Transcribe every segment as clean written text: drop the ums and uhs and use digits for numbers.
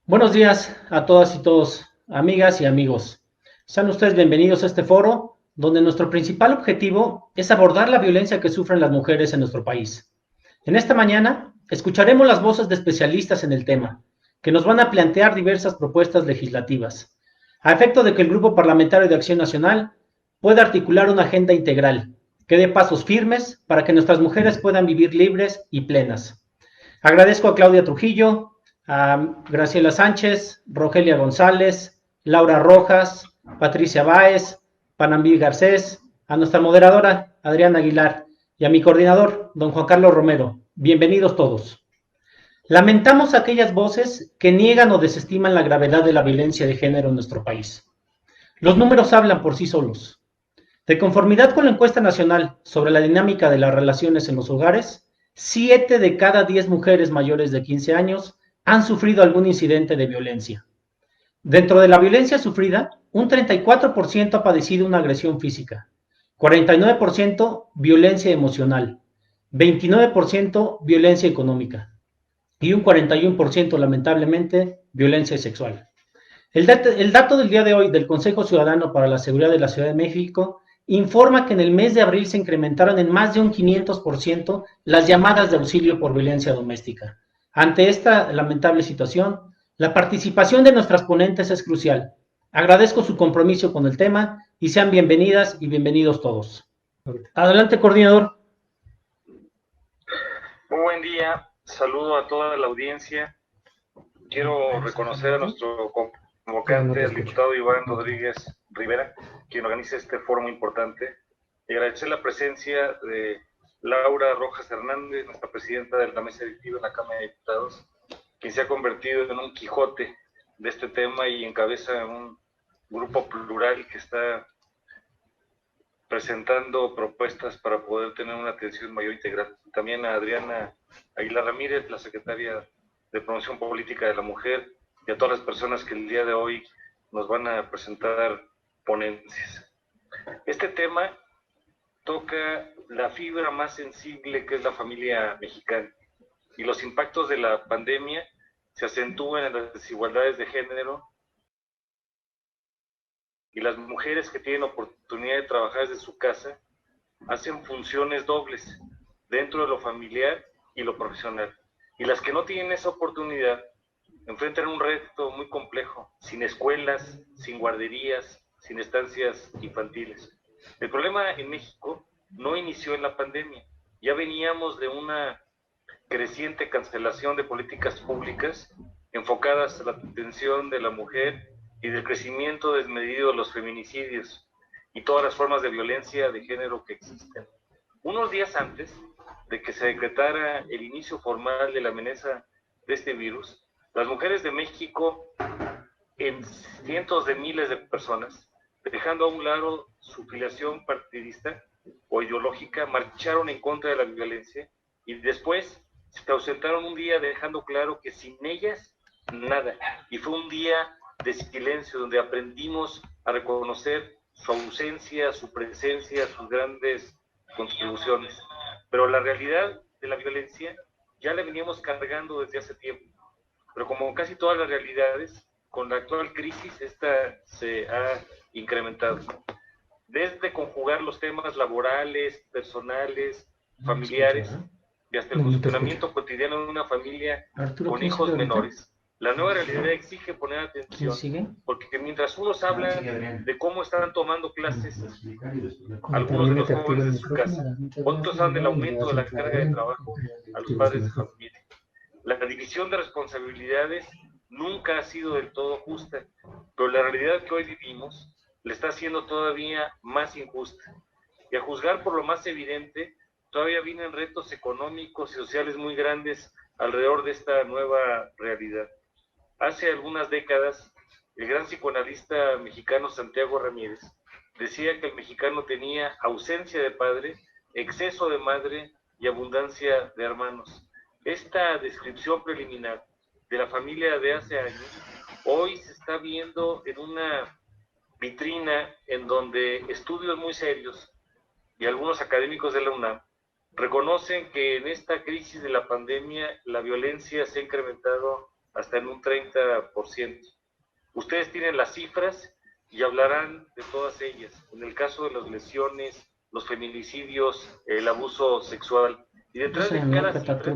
Buenos días a todas y todos, amigas y amigos. Sean ustedes bienvenidos a este foro, donde nuestro principal objetivo es abordar la violencia que sufren las mujeres en nuestro país. En esta mañana escucharemos las voces de especialistas en el tema, que nos van a plantear diversas propuestas legislativas, a efecto de que el Grupo Parlamentario de Acción Nacional pueda articular una agenda integral, que dé pasos firmes para que nuestras mujeres puedan vivir libres y plenas. Agradezco a Claudia Trujillo, a Graciela Sánchez, Rogelia González, Laura Rojas, Patricia Báez, Panambi Garcés, a nuestra moderadora Adriana Aguilar y a mi coordinador, don Juan Carlos Romero. Bienvenidos todos. Lamentamos aquellas voces que niegan o desestiman la gravedad de la violencia de género en nuestro país. Los números hablan por sí solos. De conformidad con la encuesta nacional sobre la dinámica de las relaciones en los hogares, 7 de cada 10 mujeres mayores de 15 años han sufrido algún incidente de violencia. Dentro de la violencia sufrida, un 34% ha padecido una agresión física, 49% violencia emocional, 29% violencia económica y un 41% lamentablemente violencia sexual. El dato del día de hoy del Consejo Ciudadano para la Seguridad de la Ciudad de México informa que en el mes de abril se incrementaron en más de un 500% las llamadas de auxilio por violencia doméstica. Ante esta lamentable situación, la participación de nuestras ponentes es crucial. Agradezco su compromiso con el tema y sean bienvenidas y bienvenidos todos. Adelante, coordinador. Muy buen día, saludo a toda la audiencia. Quiero reconocer a nuestro convocante, el diputado Iván Rodríguez Rivera, quien organiza este foro muy importante, y agradecer la presencia de Laura Rojas Hernández, nuestra presidenta de la mesa directiva en la Cámara de Diputados, quien se ha convertido en un Quijote de este tema y encabeza un grupo plural que está presentando propuestas para poder tener una atención mayor integral. También a Adriana Aguilar Ramírez, la secretaria de Promoción Política de la Mujer, y a todas las personas que el día de hoy nos van a presentar ponencias. Este tema toca la fibra más sensible que es la familia mexicana, y los impactos de la pandemia se acentúan en las desigualdades de género, y las mujeres que tienen oportunidad de trabajar desde su casa hacen funciones dobles dentro de lo familiar y lo profesional. Y las que no tienen esa oportunidad enfrentan un reto muy complejo, sin escuelas, sin guarderías, sin estancias infantiles. El problema en México no inició en la pandemia. Ya veníamos de una creciente cancelación de políticas públicas enfocadas a la atención de la mujer y del crecimiento desmedido de los feminicidios y todas las formas de violencia de género que existen. Unos días antes de que se decretara el inicio formal de la amenaza de este virus, las mujeres de México, en cientos de miles de personas, dejando a un lado su filiación partidista o ideológica, marcharon en contra de la violencia y después se ausentaron un día dejando claro que sin ellas, nada. Y fue un día de silencio donde aprendimos a reconocer su ausencia, su presencia, sus grandes contribuciones. Pero la realidad de la violencia ya la veníamos cargando desde hace tiempo. Pero como casi todas las realidades, con la actual crisis esta se ha incrementado. Desde conjugar los temas laborales, personales, familiares, y hasta el funcionamiento cotidiano de una familia con hijos menores. La nueva realidad exige poner atención, porque mientras unos hablan de cómo están tomando clases algunos de los jóvenes de su casa, otros hablan del aumento de la carga de trabajo a los padres de familia. La división de responsabilidades nunca ha sido del todo justa, pero la realidad que hoy vivimos le está haciendo todavía más injusta. Y a juzgar por lo más evidente, todavía vienen retos económicos y sociales muy grandes alrededor de esta nueva realidad. Hace algunas décadas, el gran psicoanalista mexicano Santiago Ramírez decía que el mexicano tenía ausencia de padre, exceso de madre y abundancia de hermanos. Esta descripción preliminar de la familia de hace años, hoy se está viendo en una vitrina en donde estudios muy serios y algunos académicos de la UNAM reconocen que en esta crisis de la pandemia la violencia se ha incrementado hasta en un 30%. Ustedes tienen las cifras y hablarán de todas ellas. En el caso de las lesiones, los feminicidios, el abuso sexual. Y detrás de cada cifra,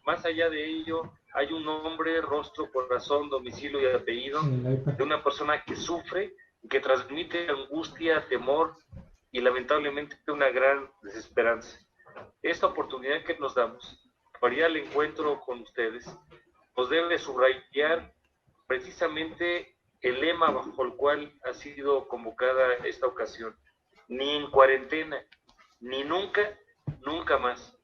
más allá de ello, hay un nombre, rostro, corazón, domicilio y apellido de una persona que sufre y que transmite angustia, temor y lamentablemente una gran desesperanza. Esta oportunidad que nos damos para ir al encuentro con ustedes nos debe subrayar precisamente el lema bajo el cual ha sido convocada esta ocasión: ni en cuarentena, ni nunca, nunca más,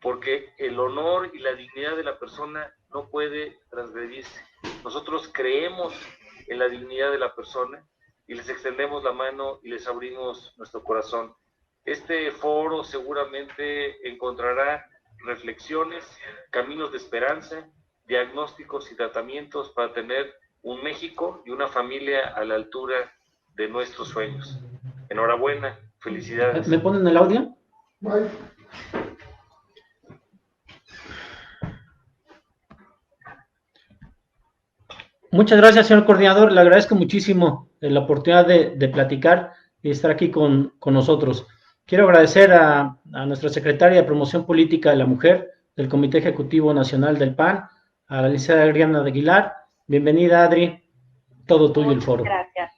porque el honor y la dignidad de la persona no puede transgredirse. Nosotros creemos en la dignidad de la persona y les extendemos la mano y les abrimos nuestro corazón. Este foro seguramente encontrará reflexiones, caminos de esperanza, diagnósticos y tratamientos para tener un México y una familia a la altura de nuestros sueños. Enhorabuena, felicidades. ¿Me ponen el audio? Bye. Muchas gracias, señor coordinador. Le agradezco muchísimo la oportunidad de platicar y estar aquí con nosotros. Quiero agradecer a nuestra secretaria de Promoción Política de la Mujer del Comité Ejecutivo Nacional del PAN, a la licenciada Adriana de Aguilar. Bienvenida, Adri. Todo tuyo el foro. Gracias.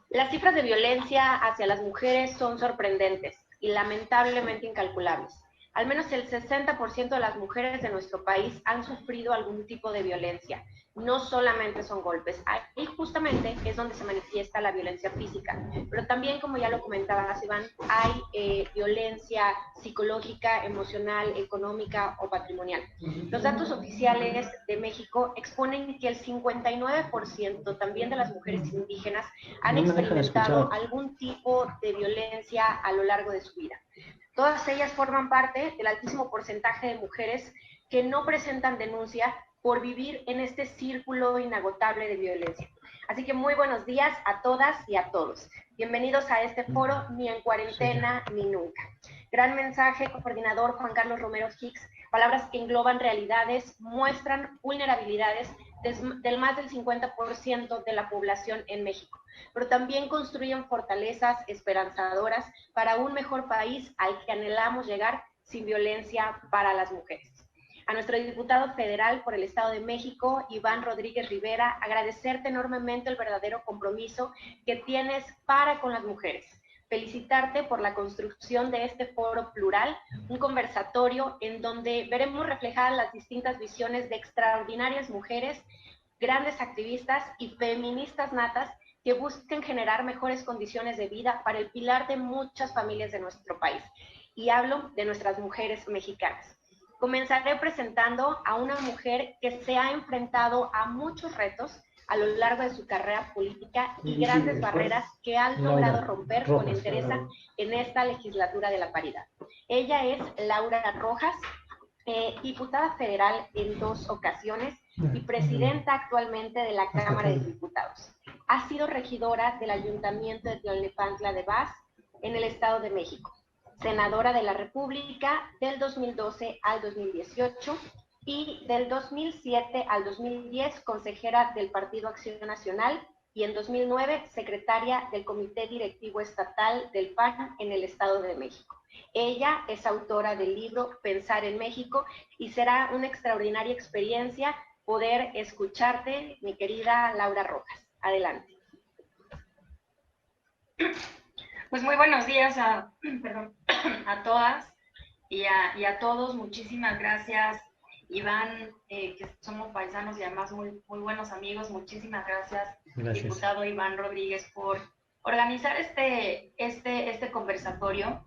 Las cifras de violencia hacia las mujeres son sorprendentes y lamentablemente incalculables. Al menos el 60% de las mujeres de nuestro país han sufrido algún tipo de violencia. No solamente son golpes, ahí justamente es donde se manifiesta la violencia física, pero también, como ya lo comentabas, Iván, hay violencia psicológica, emocional, económica o patrimonial. Los datos oficiales de México exponen que el 59% también de las mujeres indígenas han experimentado algún tipo de violencia a lo largo de su vida. Todas ellas forman parte del altísimo porcentaje de mujeres que no presentan denuncia por vivir en este círculo inagotable de violencia. Así que muy buenos días a todas y a todos. Bienvenidos a este foro, ni en cuarentena ni nunca. Gran mensaje, coordinador Juan Carlos Romero Hicks. Palabras que engloban realidades, muestran vulnerabilidades del más del 50% de la población en México, pero también construyen fortalezas esperanzadoras para un mejor país al que anhelamos llegar sin violencia para las mujeres. A nuestro diputado federal por el Estado de México, Iván Rodríguez Rivera, agradecerte enormemente el verdadero compromiso que tienes para con las mujeres. Felicitarte por la construcción de este foro plural, un conversatorio en donde veremos reflejadas las distintas visiones de extraordinarias mujeres, grandes activistas y feministas natas que busquen generar mejores condiciones de vida para el pilar de muchas familias de nuestro país. Y hablo de nuestras mujeres mexicanas. Comenzaré presentando a una mujer que se ha enfrentado a muchos retos a lo largo de su carrera política y grandes barreras que ha logrado romper con entereza en esta legislatura de la paridad. Ella es Laura Rojas, diputada federal en 2 ocasiones y presidenta actualmente de la Cámara de Diputados. Ha sido regidora del Ayuntamiento de Tlalnepantla de Vaz en el Estado de México, senadora de la República del 2012 al 2018 y del 2007 al 2010 consejera del Partido Acción Nacional y en 2009 secretaria del Comité Directivo Estatal del PAN en el Estado de México. Ella es autora del libro Pensar en México y será una extraordinaria experiencia poder escucharte, mi querida Laura Rojas. Adelante. Pues muy buenos días a todas y a todos. Muchísimas gracias, Iván, que somos paisanos y además muy buenos amigos. Muchísimas gracias, diputado Iván Rodríguez, por organizar este conversatorio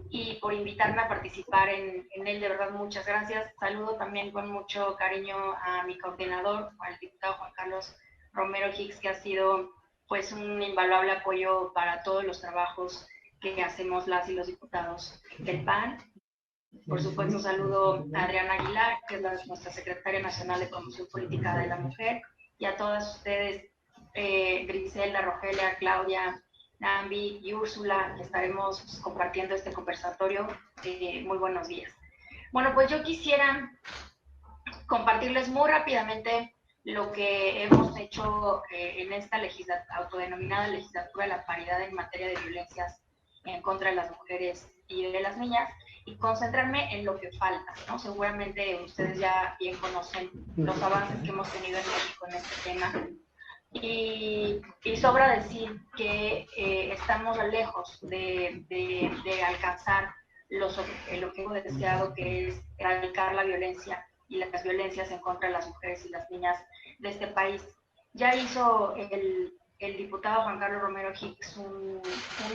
y por invitarme a participar en él. De verdad, muchas gracias. Saludo también con mucho cariño a mi coordinador, al diputado Juan Carlos Romero Hicks, que ha sido pues un invaluable apoyo para todos los trabajos que hacemos las y los diputados del PAN. Por supuesto, saludo a Adriana Aguilar, que es nuestra secretaria nacional de Promoción Política de la Mujer, y a todas ustedes, Griselda, Rogelia, Claudia, Nambi y Úrsula, que estaremos compartiendo este conversatorio. Muy buenos días. Bueno, pues yo quisiera compartirles muy rápidamente lo que hemos hecho en esta autodenominada legislatura de la paridad en materia de violencias en contra de las mujeres y de las niñas, y concentrarme en lo que falta, ¿no? Seguramente ustedes ya bien conocen los avances que hemos tenido en México en este tema, y sobra decir que estamos lejos de alcanzar el objetivo deseado, que es erradicar la violencia y las violencias en contra de las mujeres y las niñas de este país. Ya hizo el diputado Juan Carlos Romero Hicks un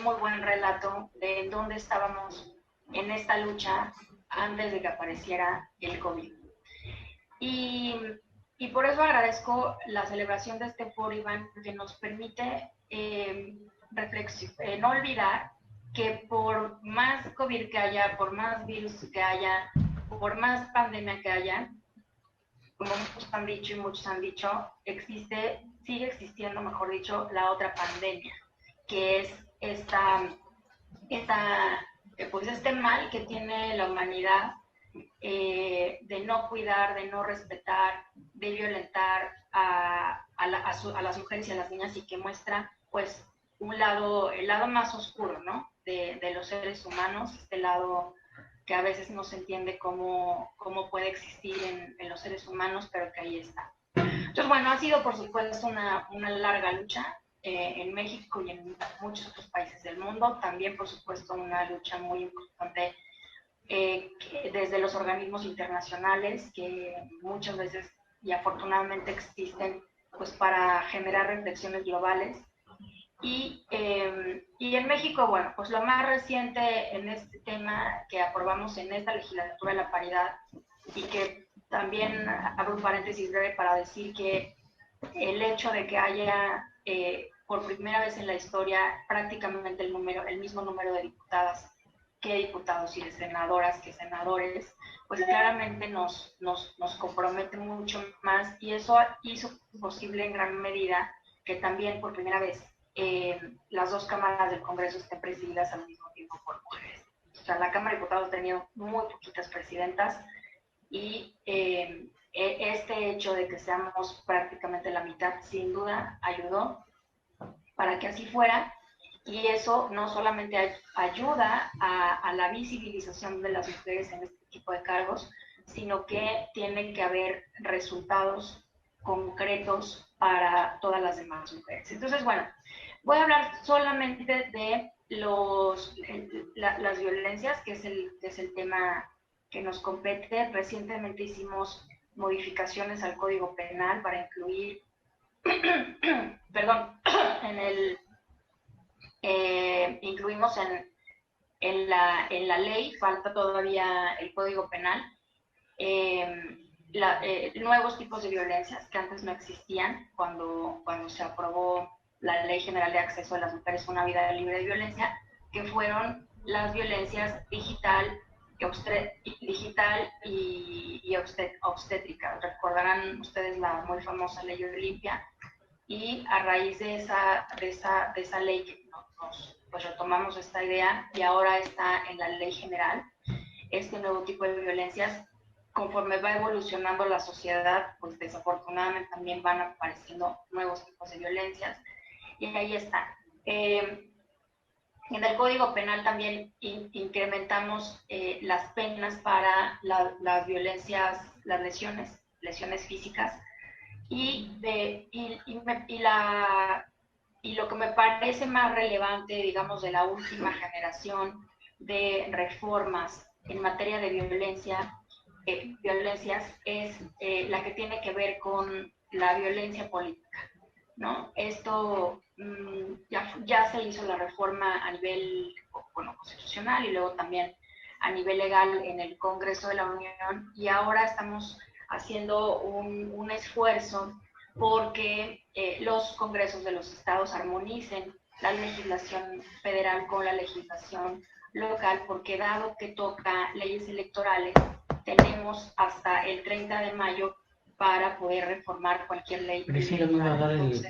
muy buen relato de en dónde estábamos en esta lucha antes de que apareciera el COVID. Y por eso agradezco la celebración de este foro, Iván, que nos permite no olvidar que por más COVID que haya, por más virus que haya, por más pandemia que haya, como muchos han dicho y muchos han dicho, sigue existiendo, mejor dicho, la otra pandemia, que es pues este mal que tiene la humanidad, de no cuidar, de no respetar, de violentar a las mujeres y a las niñas, y que muestra pues el lado más oscuro, ¿no? de los seres humanos, este lado que a veces no se entiende cómo puede existir en los seres humanos, pero que ahí está. Entonces, bueno, ha sido por supuesto una larga lucha en México y en muchos otros países del mundo. También, por supuesto, una lucha muy importante desde los organismos internacionales, que muchas veces y afortunadamente existen pues para generar reflexiones globales. Y en México, bueno, pues lo más reciente en este tema que aprobamos en esta legislatura de la paridad, y que también abro un paréntesis breve para decir que el hecho de que haya por primera vez en la historia prácticamente el mismo número de diputadas que diputados y de senadoras que senadores, pues claramente nos compromete mucho más, y eso hizo posible en gran medida que también por primera vez las dos cámaras del Congreso estén presididas al mismo tiempo por mujeres. O sea, la Cámara de Diputados ha tenido muy poquitas presidentas, y este hecho de que seamos prácticamente la mitad, sin duda ayudó para que así fuera, y eso no solamente ayuda a la visibilización de las mujeres en este tipo de cargos, sino que tiene que haber resultados concretos para todas las demás mujeres. Entonces, bueno, voy a hablar solamente de las violencias, que es el tema que nos compete. Recientemente hicimos modificaciones al Código Penal para incluir, perdón, incluimos en la ley, falta todavía el Código Penal, nuevos tipos de violencias que antes no existían cuando se aprobó la Ley General de Acceso de las Mujeres a una Vida Libre de Violencia, que fueron las violencias digital y obstétrica. Recordarán ustedes la muy famosa Ley Olimpia, y a raíz de esa ley que pues retomamos esta idea, y ahora está en la Ley General este nuevo tipo de violencias. Conforme va evolucionando la sociedad, pues desafortunadamente también van apareciendo nuevos tipos de violencias, y ahí está. En el Código Penal también incrementamos las penas para las violencias, las lesiones físicas, y lo que me parece más relevante, digamos, de la última generación de reformas en materia de violencias es la que tiene que ver con la violencia política, ¿no? Esto ya se hizo la reforma a nivel constitucional, y luego también a nivel legal en el Congreso de la Unión, y ahora estamos haciendo un esfuerzo porque los congresos de los estados armonicen la legislación federal con la legislación local, porque dado que toca leyes electorales, tenemos hasta el 30 de mayo para poder reformar cualquier ley. Entonces,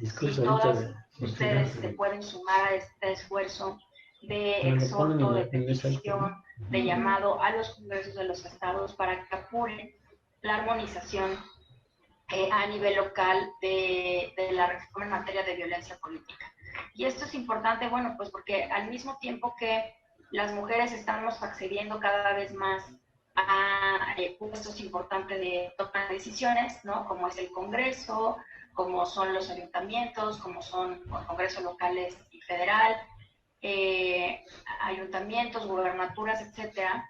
si todas ustedes se pueden sumar a este esfuerzo de exhorto, de petición, de llamado a los congresos de los estados para que apuren la armonización a nivel local de la reforma en materia de violencia política. Y esto es importante, bueno, pues porque al mismo tiempo que las mujeres estamos accediendo cada vez más a puestos importantes de toma de decisiones, ¿no? Como es el Congreso, como son los ayuntamientos, como son los congresos locales y federal, ayuntamientos, gubernaturas, etcétera.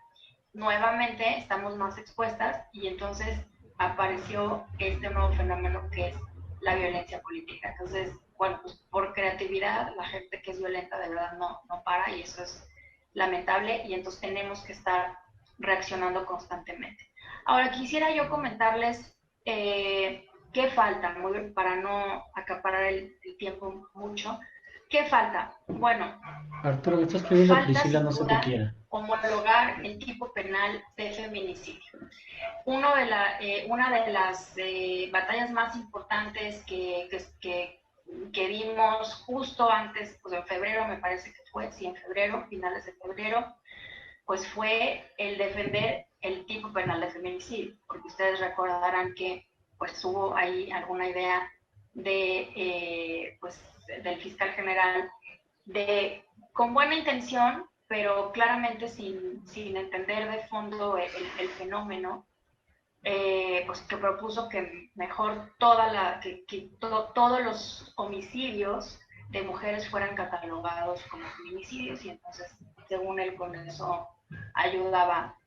Nuevamente estamos más expuestas y entonces apareció este nuevo fenómeno que es la violencia política. Entonces, bueno, pues por creatividad, la gente que es violenta de verdad no para, y eso es lamentable, y entonces tenemos que estar reaccionando constantemente. Ahora, quisiera yo comentarles qué falta, para no acaparar el tiempo mucho. ¿Qué falta? Bueno, Arturo, me está escribiendo falta Priscila, sin no sé qué duda quiera. homologar el tipo penal de feminicidio. Una de las batallas más importantes que vimos justo antes, pues en febrero me parece que fue, sí, en febrero, finales de febrero, pues fue el defender el tipo penal de feminicidio, porque ustedes recordarán que pues hubo ahí alguna idea pues, del fiscal general con buena intención, pero claramente sin entender de fondo el fenómeno, pues que propuso que mejor todos los homicidios de mujeres fueran catalogados como feminicidios, y entonces, según él, con eso ayudaba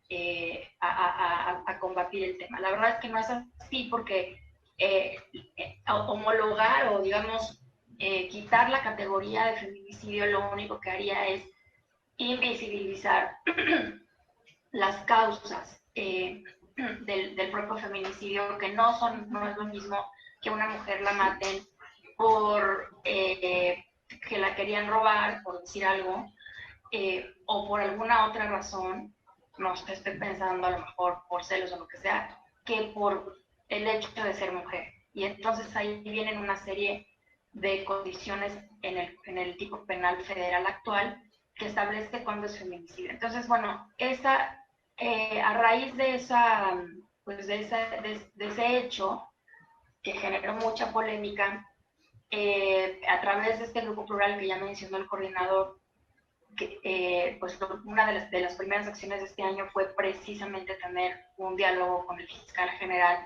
a combatir el tema. La verdad es que no es así, porque homologar o, digamos, quitar la categoría de feminicidio lo único que haría es invisibilizar las causas del propio feminicidio, que no es lo mismo que una mujer la maten por que la querían robar, por decir algo, o por alguna otra razón, no estoy pensando a lo mejor por celos o lo que sea, que por el hecho de ser mujer. Y entonces ahí vienen una serie de condiciones en el tipo penal federal actual que establece cuándo es feminicidio. Entonces, bueno, a raíz de ese hecho que generó mucha polémica, a través de este grupo plural que ya mencionó el coordinador, pues una de las primeras acciones de este año fue precisamente tener un diálogo con el fiscal general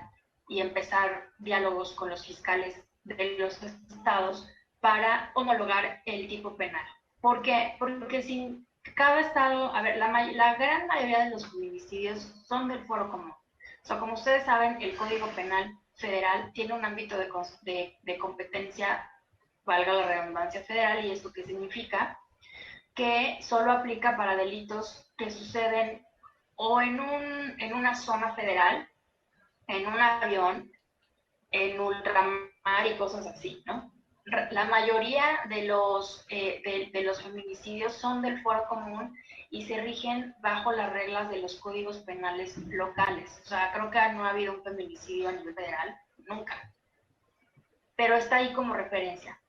y empezar diálogos con los fiscales de los estados para homologar el tipo penal. ¿Por qué? Porque sin cada estado, a ver, la gran mayoría de los feminicidios son del fuero común. O sea, como ustedes saben, el Código Penal Federal tiene un ámbito de competencia, valga la redundancia, federal. ¿Y esto qué significa? Que solo aplica para delitos que suceden o en una zona federal, en un avión, en ultramar y cosas así, ¿no? La mayoría de los feminicidios son del fuero común y se rigen bajo las reglas de los códigos penales locales. O sea, creo que no ha habido un feminicidio a nivel federal, nunca. Pero está ahí como referencia.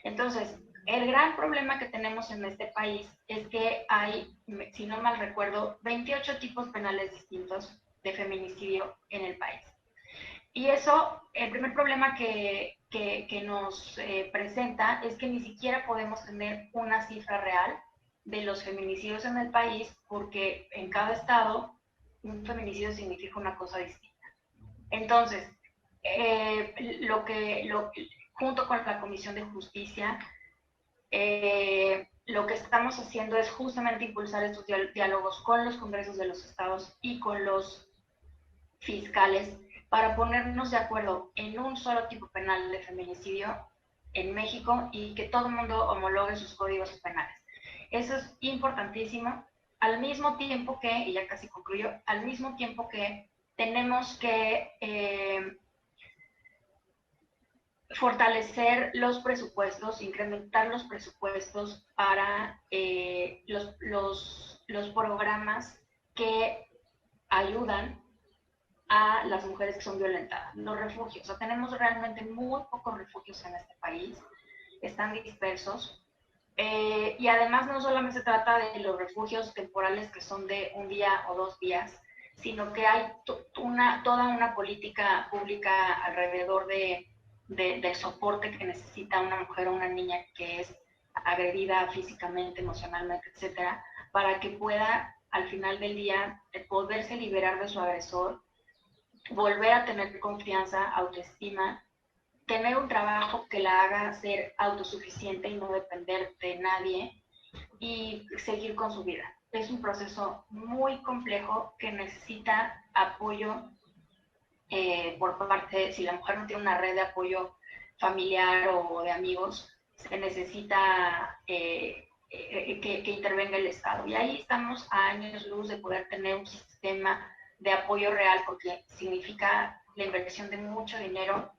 Entonces, el gran problema que tenemos en este país es que hay, si no mal recuerdo, 28 tipos penales distintos de feminicidio en el país. Y eso, el primer problema que nos presenta es que ni siquiera podemos tener una cifra real de los feminicidios en el país, porque en cada estado un feminicidio significa una cosa distinta. Entonces, junto con la Comisión de Justicia, lo que estamos haciendo es justamente impulsar estos diálogos con los congresos de los estados y con los fiscales para ponernos de acuerdo en un solo tipo penal de feminicidio en México y que todo el mundo homologue sus códigos penales. Eso es importantísimo, al mismo tiempo que, y ya casi concluyo, al mismo tiempo que tenemos que fortalecer los presupuestos, incrementar los presupuestos para los programas que ayudan a las mujeres que son violentadas, los refugios. O sea, tenemos realmente muy pocos refugios en este país, están dispersos. Y además no solamente se trata de los refugios temporales que son de un día o 2 días, sino que hay toda una política pública alrededor del soporte que necesita una mujer o una niña que es agredida físicamente, emocionalmente, etcétera, para que pueda al final del día poderse liberar de su agresor, volver a tener confianza, autoestima, tener un trabajo que la haga ser autosuficiente y no depender de nadie y seguir con su vida. Es un proceso muy complejo que necesita apoyo por parte, si la mujer no tiene una red de apoyo familiar o de amigos, se necesita que intervenga el Estado. Y ahí estamos a años luz de poder tener un sistema de apoyo real, porque significa la inversión de mucho dinero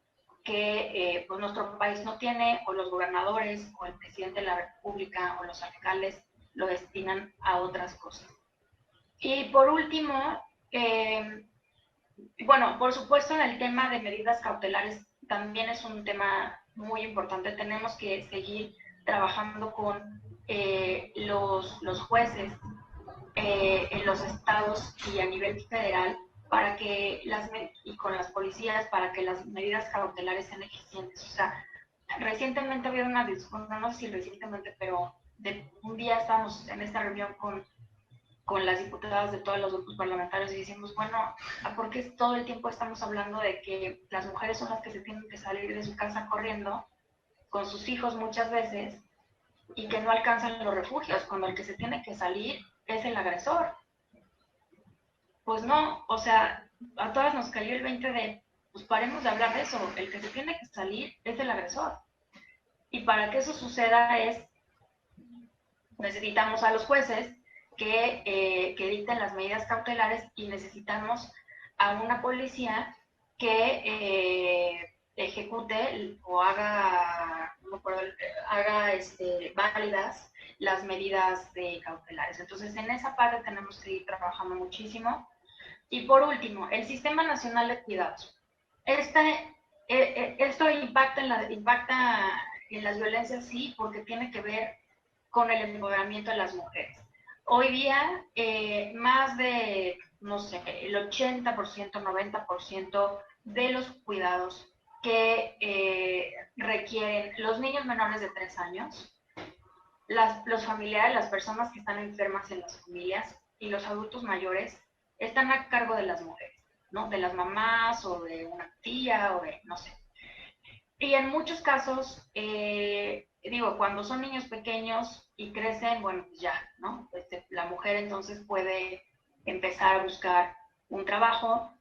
que pues nuestro país no tiene, o los gobernadores, o el presidente de la República, o los alcaldes lo destinan a otras cosas. Y por último, bueno, por supuesto en el tema de medidas cautelares también es un tema muy importante. Tenemos que seguir trabajando con los jueces en los estados y a nivel federal para que y con las policías para que las medidas cautelares sean eficientes. O sea, recientemente había una discusión, no sé si recientemente, pero un día estábamos en esta reunión con las diputadas de todos los grupos parlamentarios y decimos, bueno, ¿por qué todo el tiempo estamos hablando de que las mujeres son las que se tienen que salir de su casa corriendo con sus hijos muchas veces y que no alcanzan los refugios cuando el que se tiene que salir es el agresor? Pues no, o sea, a todas nos cayó el 20 de, pues paremos de hablar de eso, el que se tiene que salir es el agresor. Y para que eso suceda necesitamos a los jueces que dicten las medidas cautelares y necesitamos a una policía que ejecute o haga válidas las medidas cautelares. Entonces, en esa parte tenemos que ir trabajando muchísimo. Y por último, el Sistema Nacional de Cuidados. Esto impacta en las violencias, sí, porque tiene que ver con el empoderamiento de las mujeres. Hoy día, más de, no sé, el 80%, 90% de los cuidados que requieren los niños menores de 3 años, los familiares, las personas que están enfermas en las familias y los adultos mayores están a cargo de las mujeres, ¿no? De las mamás o de una tía o de, no sé. Y en muchos casos, cuando son niños pequeños y crecen, bueno, pues ya, ¿no? La mujer entonces puede empezar a buscar un trabajo,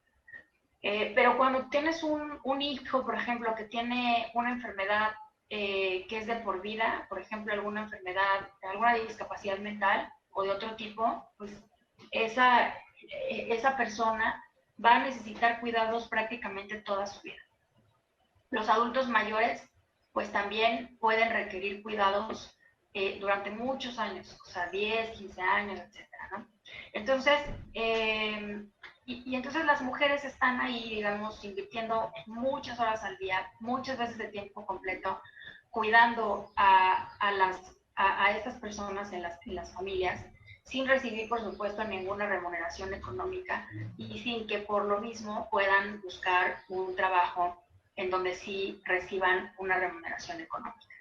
pero cuando tienes un hijo, por ejemplo, que tiene una enfermedad que es de por vida, por ejemplo, alguna enfermedad, alguna discapacidad mental o de otro tipo, pues esa persona va a necesitar cuidados prácticamente toda su vida. Los adultos mayores, pues también pueden requerir cuidados durante muchos años, o sea, 10, 15 años, etcétera, ¿no? Entonces, entonces las mujeres están ahí, digamos, invirtiendo muchas horas al día, muchas veces de tiempo completo, cuidando a estas personas en las familias, sin recibir, por supuesto, ninguna remuneración económica y sin que por lo mismo puedan buscar un trabajo en donde sí reciban una remuneración económica.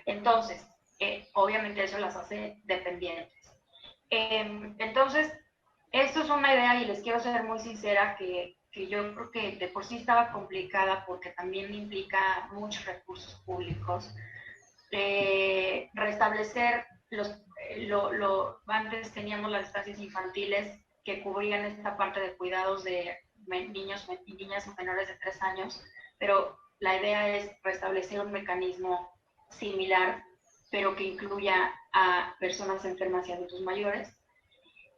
Entonces, obviamente eso las hace dependientes. Entonces, esto es una idea y les quiero ser muy sincera que yo creo que de por sí estaba complicada porque también implica muchos recursos públicos. Restablecer antes teníamos las estancias infantiles que cubrían esta parte de cuidados de niños y niñas menores de 3 años, pero la idea es restablecer un mecanismo similar, pero que incluya a personas enfermas y adultos mayores.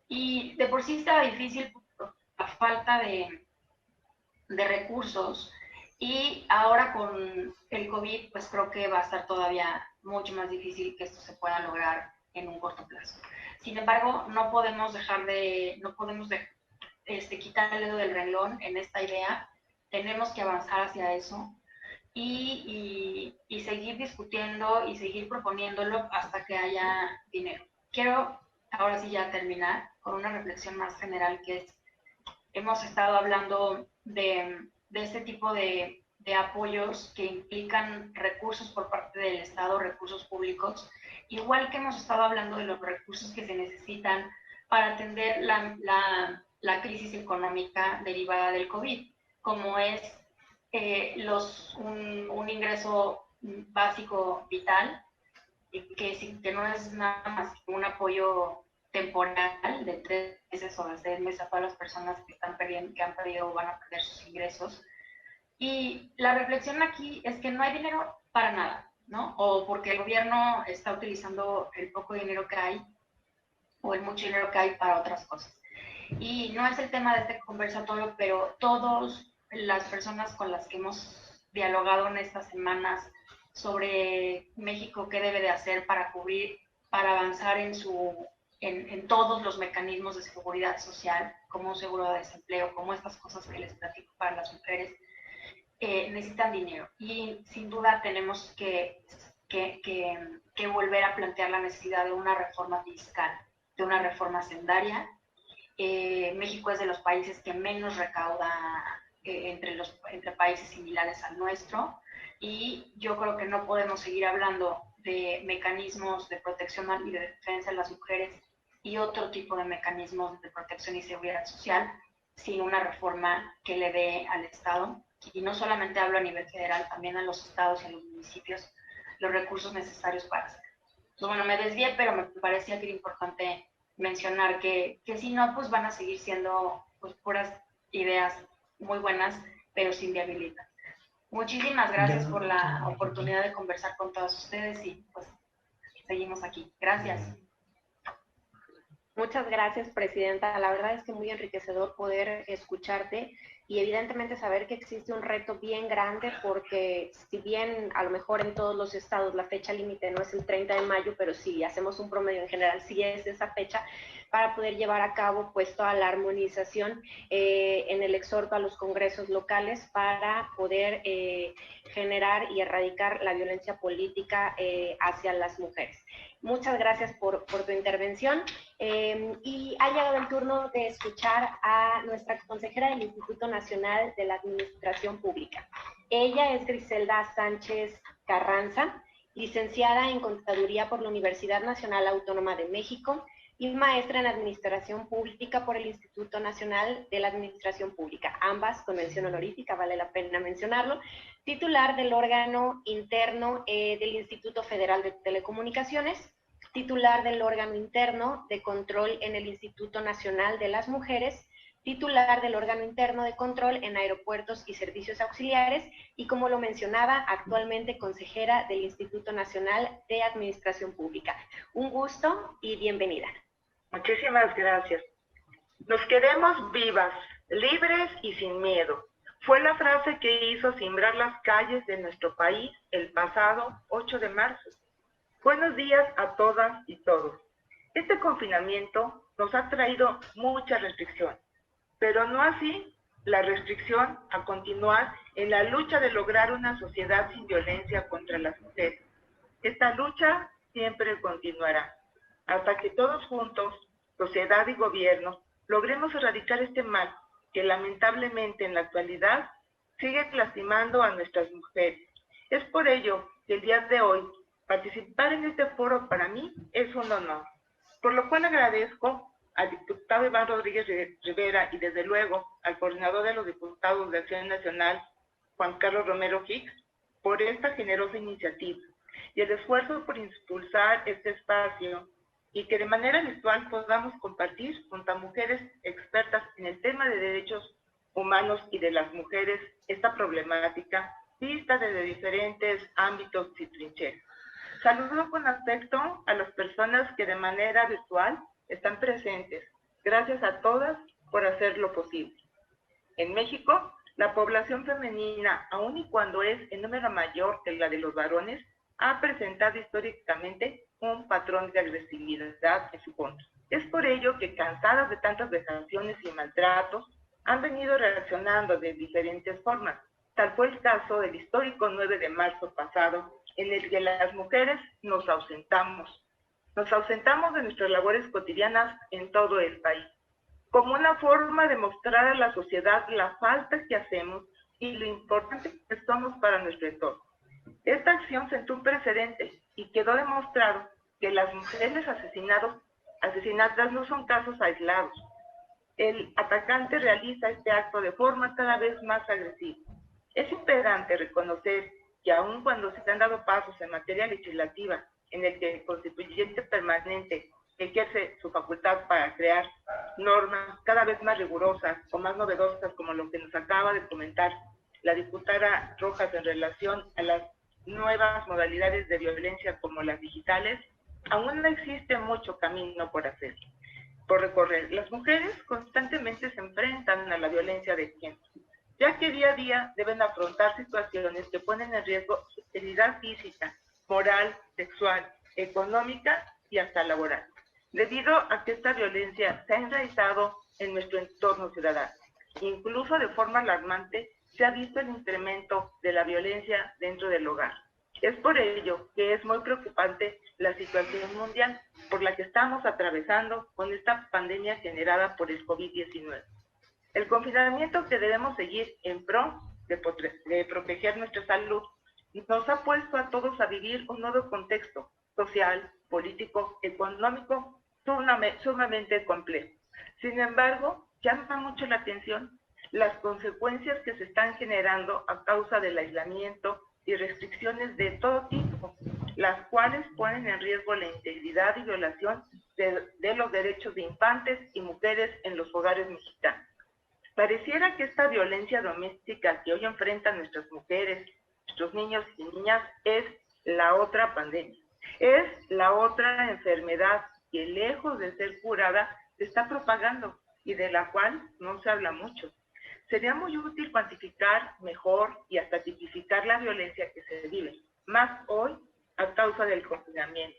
Y de por sí estaba difícil por la falta de recursos, y ahora con el COVID, pues creo que va a estar todavía mucho más difícil que esto se pueda lograr en un corto plazo. Sin embargo, no podemos quitar el dedo del renglón en esta idea. Tenemos que avanzar hacia eso y seguir discutiendo y seguir proponiéndolo hasta que haya dinero. Quiero ahora sí ya terminar con una reflexión más general, que es hemos estado hablando de este tipo de apoyos que implican recursos por parte del Estado, recursos públicos, igual que hemos estado hablando de los recursos que se necesitan para atender la crisis económica derivada del COVID, como es un ingreso básico vital, que no es nada más que un apoyo temporal de 3 meses o de 6 meses a todas las personas que han perdido o van a perder sus ingresos. Y la reflexión aquí es que no hay dinero para nada, ¿no? O porque el gobierno está utilizando el poco dinero que hay o el mucho dinero que hay para otras cosas. Y no es el tema de este conversatorio, pero todas las personas con las que hemos dialogado en estas semanas sobre México, qué debe de hacer para cubrir, para avanzar en todos los mecanismos de seguridad social, como un seguro de desempleo, como estas cosas que les platico para las mujeres, necesitan dinero. Y sin duda tenemos que volver a plantear la necesidad de una reforma fiscal, de una reforma hacendaria. México es de los países que menos recauda entre países similares al nuestro, y yo creo que no podemos seguir hablando de mecanismos de protección y de defensa de las mujeres y otro tipo de mecanismos de protección y seguridad social sin una reforma que le dé al Estado, y no solamente hablo a nivel federal, también a los estados y a los municipios, los recursos necesarios para hacerlo. Entonces, bueno, me desvié, pero me parecía que era importante mencionar que si no, pues van a seguir siendo pues puras ideas muy buenas, pero sin viabilidad. Muchísimas gracias por la oportunidad de conversar con todos ustedes y pues seguimos aquí. Gracias. Muchas gracias, Presidenta. La verdad es que muy enriquecedor poder escucharte y evidentemente saber que existe un reto bien grande, porque si bien a lo mejor en todos los estados la fecha límite no es el 30 de mayo, pero si hacemos un promedio en general, sí es esa fecha para poder llevar a cabo pues toda la armonización en el exhorto a los congresos locales para poder generar y erradicar la violencia política hacia las mujeres. Muchas gracias por tu intervención. Y ha llegado el turno de escuchar a nuestra consejera del Instituto Nacional de la Administración Pública. Ella es Griselda Sánchez Carranza, licenciada en Contaduría por la Universidad Nacional Autónoma de México y maestra en Administración Pública por el Instituto Nacional de la Administración Pública, ambas con mención honorífica, vale la pena mencionarlo, titular del órgano interno del Instituto Federal de Telecomunicaciones, titular del órgano interno de control en el Instituto Nacional de las Mujeres, titular del órgano interno de control en aeropuertos y servicios auxiliares, y como lo mencionaba, actualmente consejera del Instituto Nacional de Administración Pública. Un gusto y bienvenida. Muchísimas gracias. Nos queremos vivas, libres y sin miedo. Fue la frase que hizo cimbrar las calles de nuestro país el pasado 8 de marzo. Buenos días a todas y todos. Este confinamiento nos ha traído mucha restricción, pero no así la restricción a continuar en la lucha de lograr una sociedad sin violencia contra las mujeres. Esta lucha siempre continuará, hasta que todos juntos, sociedad y gobierno, logremos erradicar este mal que lamentablemente en la actualidad sigue lastimando a nuestras mujeres. Es por ello que el día de hoy participar en este foro para mí es un honor, por lo cual agradezco al diputado Iván Rodríguez Rivera y desde luego al coordinador de los diputados de Acción Nacional, Juan Carlos Romero Hicks, por esta generosa iniciativa y el esfuerzo por impulsar este espacio y que de manera virtual podamos compartir junto a mujeres expertas en el tema de derechos humanos y de las mujeres esta problemática vista desde diferentes ámbitos y trincheras. Saludo con afecto a las personas que de manera virtual están presentes. Gracias a todas por hacerlo posible. En México, la población femenina, aun y cuando es en número mayor que la de los varones, ha presentado históricamente un patrón de agresividad en su contra. Es por ello que, cansadas de tantas vejaciones y maltratos, han venido reaccionando de diferentes formas. Tal fue el caso del histórico 9 de marzo pasado, en el que las mujeres nos ausentamos de nuestras labores cotidianas en todo el país. como una forma de mostrar a la sociedad la falta que hacemos y lo importante que somos para nuestro entorno. Esta acción sentó un precedente y quedó demostrado que las mujeres asesinadas no son casos aislados. El atacante realiza este acto de forma cada vez más agresiva. Es imperante reconocer que aun cuando se han dado pasos en materia legislativa en el que el constituyente permanente ejerce su facultad para crear normas cada vez más rigurosas o más novedosas, como lo que nos acaba de comentar la diputada Rojas en relación a las nuevas modalidades de violencia como las digitales, aún no existe mucho camino por recorrer. Las mujeres constantemente se enfrentan a la violencia de género, ya que día a día deben afrontar situaciones que ponen en riesgo su integridad física, moral, sexual, económica y hasta laboral, debido a que esta violencia se ha enraizado en nuestro entorno ciudadano. Incluso de forma alarmante se ha visto el incremento de la violencia dentro del hogar. Es por ello que es muy preocupante la situación mundial por la que estamos atravesando con esta pandemia generada por el COVID-19. El confinamiento que debemos seguir en pro de proteger nuestra salud nos ha puesto a todos a vivir un nuevo contexto social, político, económico sumamente complejo. Sin embargo, llama mucho la atención las consecuencias que se están generando a causa del aislamiento y restricciones de todo tipo, las cuales ponen en riesgo la integridad y violación de los derechos de infantes y mujeres en los hogares mexicanos. Pareciera que esta violencia doméstica que hoy enfrentan nuestras mujeres, nuestros niños y niñas, es la otra pandemia, es la otra enfermedad que lejos de ser curada se está propagando y de la cual no se habla mucho. Sería muy útil cuantificar mejor y hasta tipificar la violencia que se vive, más hoy a causa del confinamiento.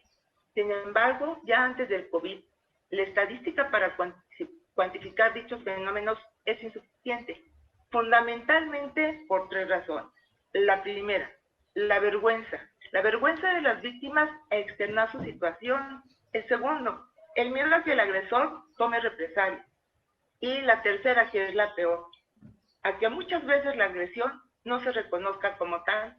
Sin embargo, ya antes del COVID, la estadística para cuantificar dichos fenómenos es insuficiente, fundamentalmente por 3 razones. La primera, la vergüenza. La vergüenza de las víctimas a externar su situación. El segundo, el miedo a que el agresor tome represalias. Y la tercera, que es la peor, a que muchas veces la agresión no se reconozca como tal,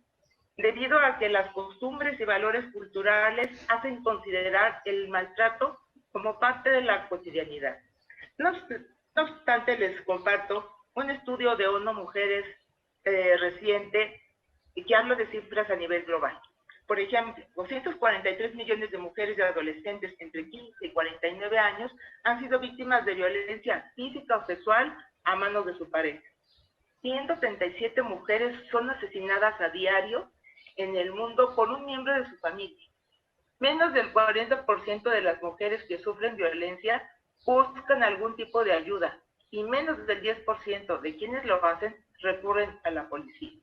debido a que las costumbres y valores culturales hacen considerar el maltrato como parte de la cotidianidad. No obstante, les comparto un estudio de ONU Mujeres reciente y que habla de cifras a nivel global. Por ejemplo, 243 millones de mujeres y adolescentes entre 15 y 49 años han sido víctimas de violencia física o sexual a manos de su pareja. 137 mujeres son asesinadas a diario en el mundo por un miembro de su familia. Menos del 40% de las mujeres que sufren violencia buscan algún tipo de ayuda y menos del 10% de quienes lo hacen recurren a la policía.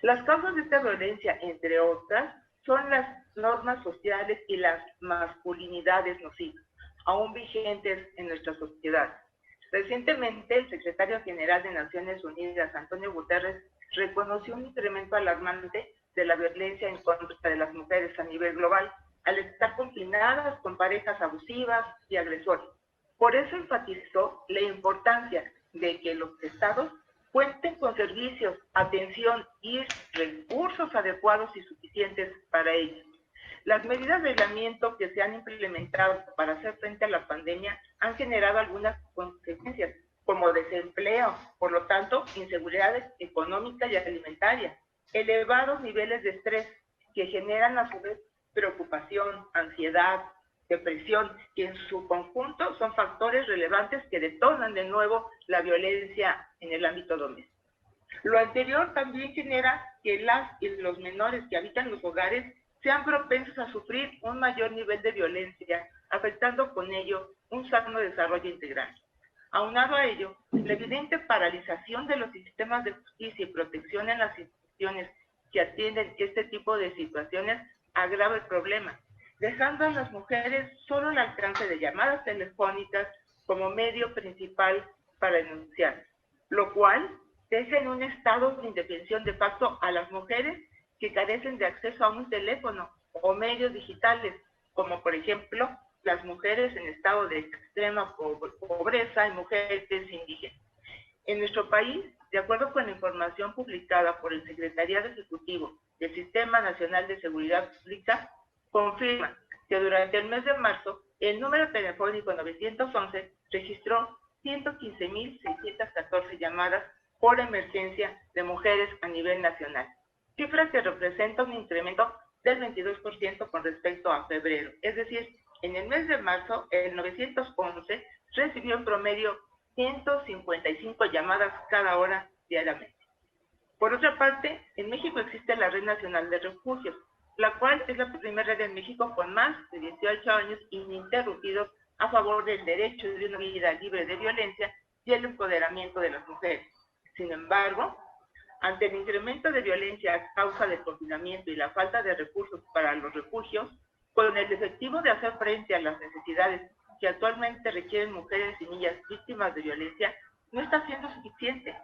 Las causas de esta violencia, entre otras, son las normas sociales y las masculinidades nocivas, aún vigentes en nuestra sociedad. Recientemente, el secretario general de Naciones Unidas, Antonio Guterres, reconoció un incremento alarmante de la violencia en contra de las mujeres a nivel global, al estar confinadas con parejas abusivas y agresores. Por eso enfatizó la importancia de que los estados cuenten con servicios, atención y recursos adecuados y suficientes para ellos. Las medidas de aislamiento que se han implementado para hacer frente a la pandemia han generado algunas consecuencias, como desempleo, por lo tanto, inseguridad económica y alimentaria, elevados niveles de estrés que generan a su vez preocupación, ansiedad, depresión, que en su conjunto son factores relevantes que detonan de nuevo la violencia en el ámbito doméstico. Lo anterior también genera que las y los menores que habitan los hogares sean propensos a sufrir un mayor nivel de violencia, afectando con ello un sano desarrollo integral. Aunado a ello, la evidente paralización de los sistemas de justicia y protección en las instituciones que atienden este tipo de situaciones agrava el problema, dejando a las mujeres solo al alcance de llamadas telefónicas como medio principal para denunciar, lo cual deja en un estado de indefensión de facto a las mujeres que carecen de acceso a un teléfono o medios digitales, como por ejemplo las mujeres en estado de extrema pobreza y mujeres indígenas. En nuestro país, de acuerdo con la información publicada por el Secretariado Ejecutivo del Sistema Nacional de Seguridad Pública, confirma que durante el mes de marzo el número telefónico 911 registró 115.614 llamadas por emergencia de mujeres a nivel nacional, cifra que representa un incremento del 22% con respecto a febrero. Es decir, en el mes de marzo, el 911 recibió en promedio 155 llamadas cada hora diariamente. Por otra parte, en México existe la Red Nacional de Refugios, la cual es la primera red en México con más de 18 años ininterrumpidos a favor del derecho de una vida libre de violencia y el empoderamiento de las mujeres. Sin embargo, ante el incremento de violencia a causa del confinamiento y la falta de recursos para los refugios, con el objetivo de hacer frente a las necesidades que actualmente requieren mujeres y niñas víctimas de violencia, no está siendo suficiente.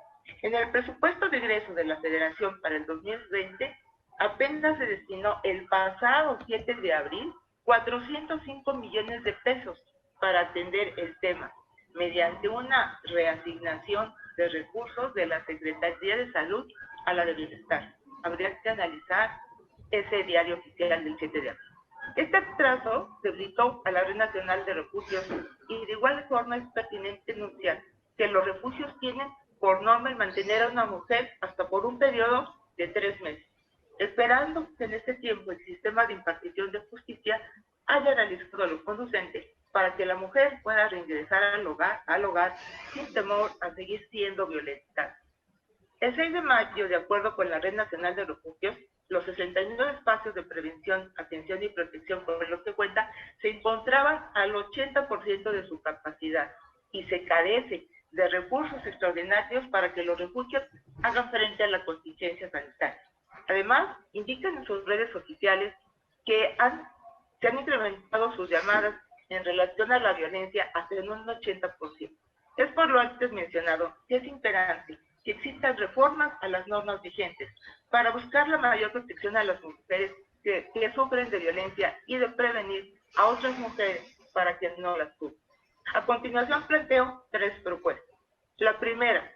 En el presupuesto de egreso de la Federación para el 2020, apenas se destinó el pasado 7 de abril 405 millones de pesos para atender el tema, mediante una reasignación de recursos de la Secretaría de Salud a la de Bienestar. Habría que analizar ese diario oficial del 7 de abril. Este atraso debilitó a la Red Nacional de Refugios y de igual forma es pertinente denunciar que los refugios tienen por norma el mantener a una mujer hasta por un periodo de 3 meses, esperando que en este tiempo el sistema de impartición de justicia haya realizado lo conducente para que la mujer pueda reingresar al hogar sin temor a seguir siendo violentada. El 6 de mayo, de acuerdo con la Red Nacional de Refugios, los 69 espacios de prevención, atención y protección con los que cuenta se encontraban al 80% de su capacidad y se carece de recursos extraordinarios para que los refugios hagan frente a la contingencia sanitaria. Además, indican en sus redes oficiales que se han incrementado sus llamadas en relación a la violencia hasta en un 80%. Es por lo antes mencionado que es imperante que existan reformas a las normas vigentes para buscar la mayor protección a las mujeres que sufren de violencia y de prevenir a otras mujeres para que no las sufran. A continuación planteo 3 propuestas. La primera,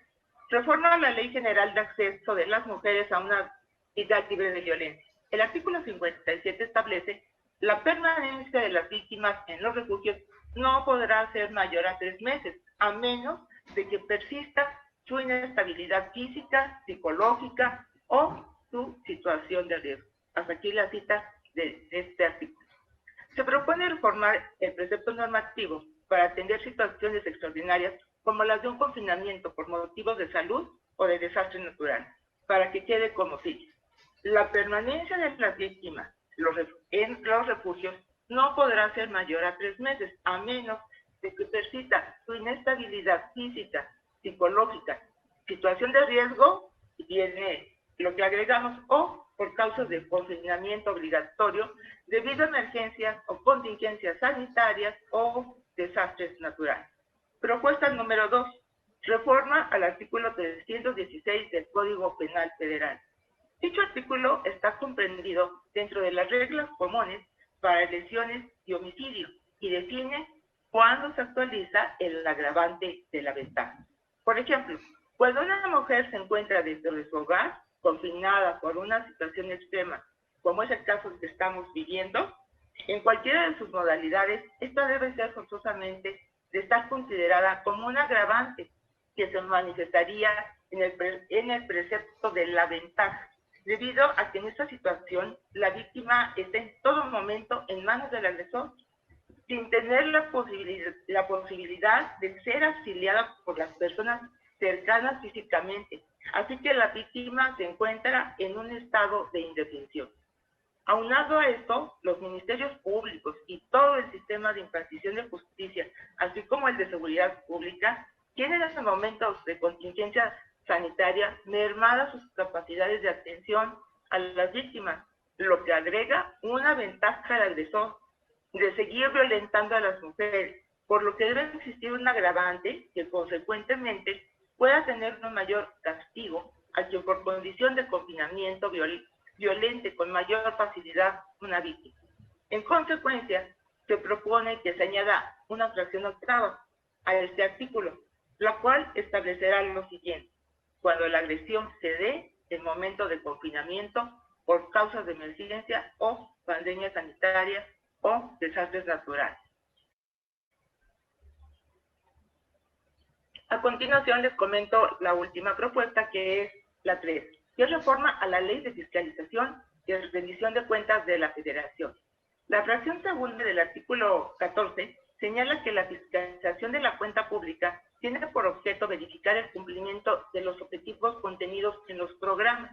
reforma a la Ley General de Acceso de las Mujeres a una vida libre de violencia. El artículo 57 establece la permanencia de las víctimas en los refugios no podrá ser mayor a 3 meses, a menos de que persista su inestabilidad física, psicológica o su situación de riesgo. Hasta aquí la cita de este artículo. Se propone reformar el precepto normativo para atender situaciones extraordinarias como las de un confinamiento por motivos de salud o de desastre natural, para que quede como sigue. La permanencia de las víctimas en los refugios no podrá ser mayor a 3 meses, a menos de que persista su inestabilidad física, psicológica, situación de riesgo, y viene lo que agregamos, o por causas de confinamiento obligatorio debido a emergencias o contingencias sanitarias o desastres naturales. Propuesta número 2. Reforma al artículo 316 del Código Penal Federal. Dicho artículo está comprendido dentro de las reglas comunes para lesiones y homicidio y define cuándo se actualiza el agravante de la ventaja. Por ejemplo, cuando una mujer se encuentra dentro de su hogar, confinada por una situación extrema, como es el caso que estamos viviendo, en cualquiera de sus modalidades, esta debe ser forzosamente de estar considerada como un agravante que se manifestaría en el precepto de la ventaja, debido a que en esta situación la víctima está en todo momento en manos del agresor, sin tener la posibilidad de ser auxiliada por las personas cercanas físicamente, así que la víctima se encuentra en un estado de indefensión. Aunado a esto, los ministerios públicos y todo el sistema de impartición de justicia, así como el de seguridad pública, tienen en momentos de contingencia sanitaria mermadas sus capacidades de atención a las víctimas, lo que agrega una ventaja al agresor de seguir violentando a las mujeres, por lo que debe existir un agravante que consecuentemente pueda tener un mayor castigo a quien por condición de confinamiento violente con mayor facilidad una víctima. En consecuencia, se propone que se añada una fracción octava a este artículo, la cual establecerá lo siguiente: cuando la agresión se dé en momento de confinamiento por causas de emergencia o pandemia sanitaria o desastres naturales. A continuación les comento la última propuesta, que es la 3, que es reforma a la Ley de Fiscalización y Rendición de Cuentas de la Federación. La fracción segunda del artículo 14 señala que la fiscalización de la cuenta pública tiene por objeto verificar el cumplimiento de los objetivos contenidos en los programas.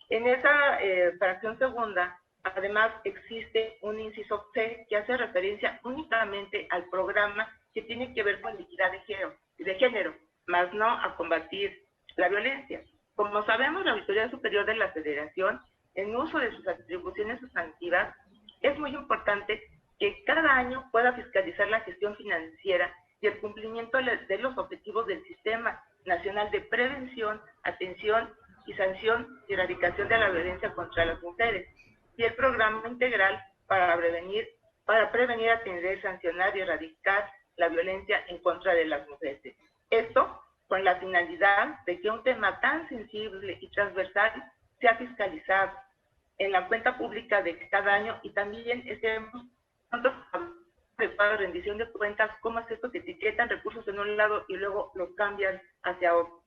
En esa fracción segunda, además, existe un inciso C que hace referencia únicamente al programa que tiene que ver con la equidad de género, más no a combatir la violencia. Como sabemos, la Auditoría Superior de la Federación, en uso de sus atribuciones sustantivas, es muy importante que cada año pueda fiscalizar la gestión financiera y el cumplimiento de los objetivos del Sistema Nacional de Prevención, Atención y Sanción y Erradicación de la Violencia contra las Mujeres, y el Programa Integral para prevenir, atender, sancionar y erradicar la violencia en contra de las mujeres. Esto con la finalidad de que un tema tan sensible y transversal sea fiscalizado en la cuenta pública de cada año, y también estemos de rendición de cuentas, cómo es esto que etiquetan recursos en un lado y luego los cambian hacia otro.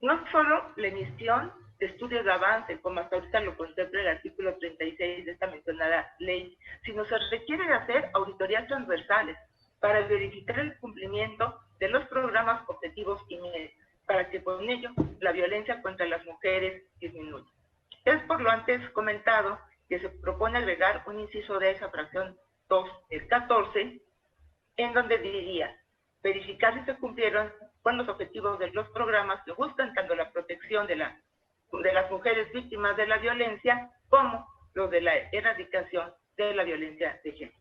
No solo la emisión de estudios de avance, como hasta ahorita lo contempla el artículo 36 de esta mencionada ley, sino se requiere de hacer auditorías transversales para verificar el cumplimiento de los programas, objetivos y medios, para que con ello la violencia contra las mujeres disminuya. Es por lo antes comentado que se propone agregar un inciso de esa fracción 2 del 14, en donde diría: verificar si se cumplieron con los objetivos de los programas que buscan tanto la protección de las mujeres víctimas de la violencia como los de la erradicación de la violencia de género.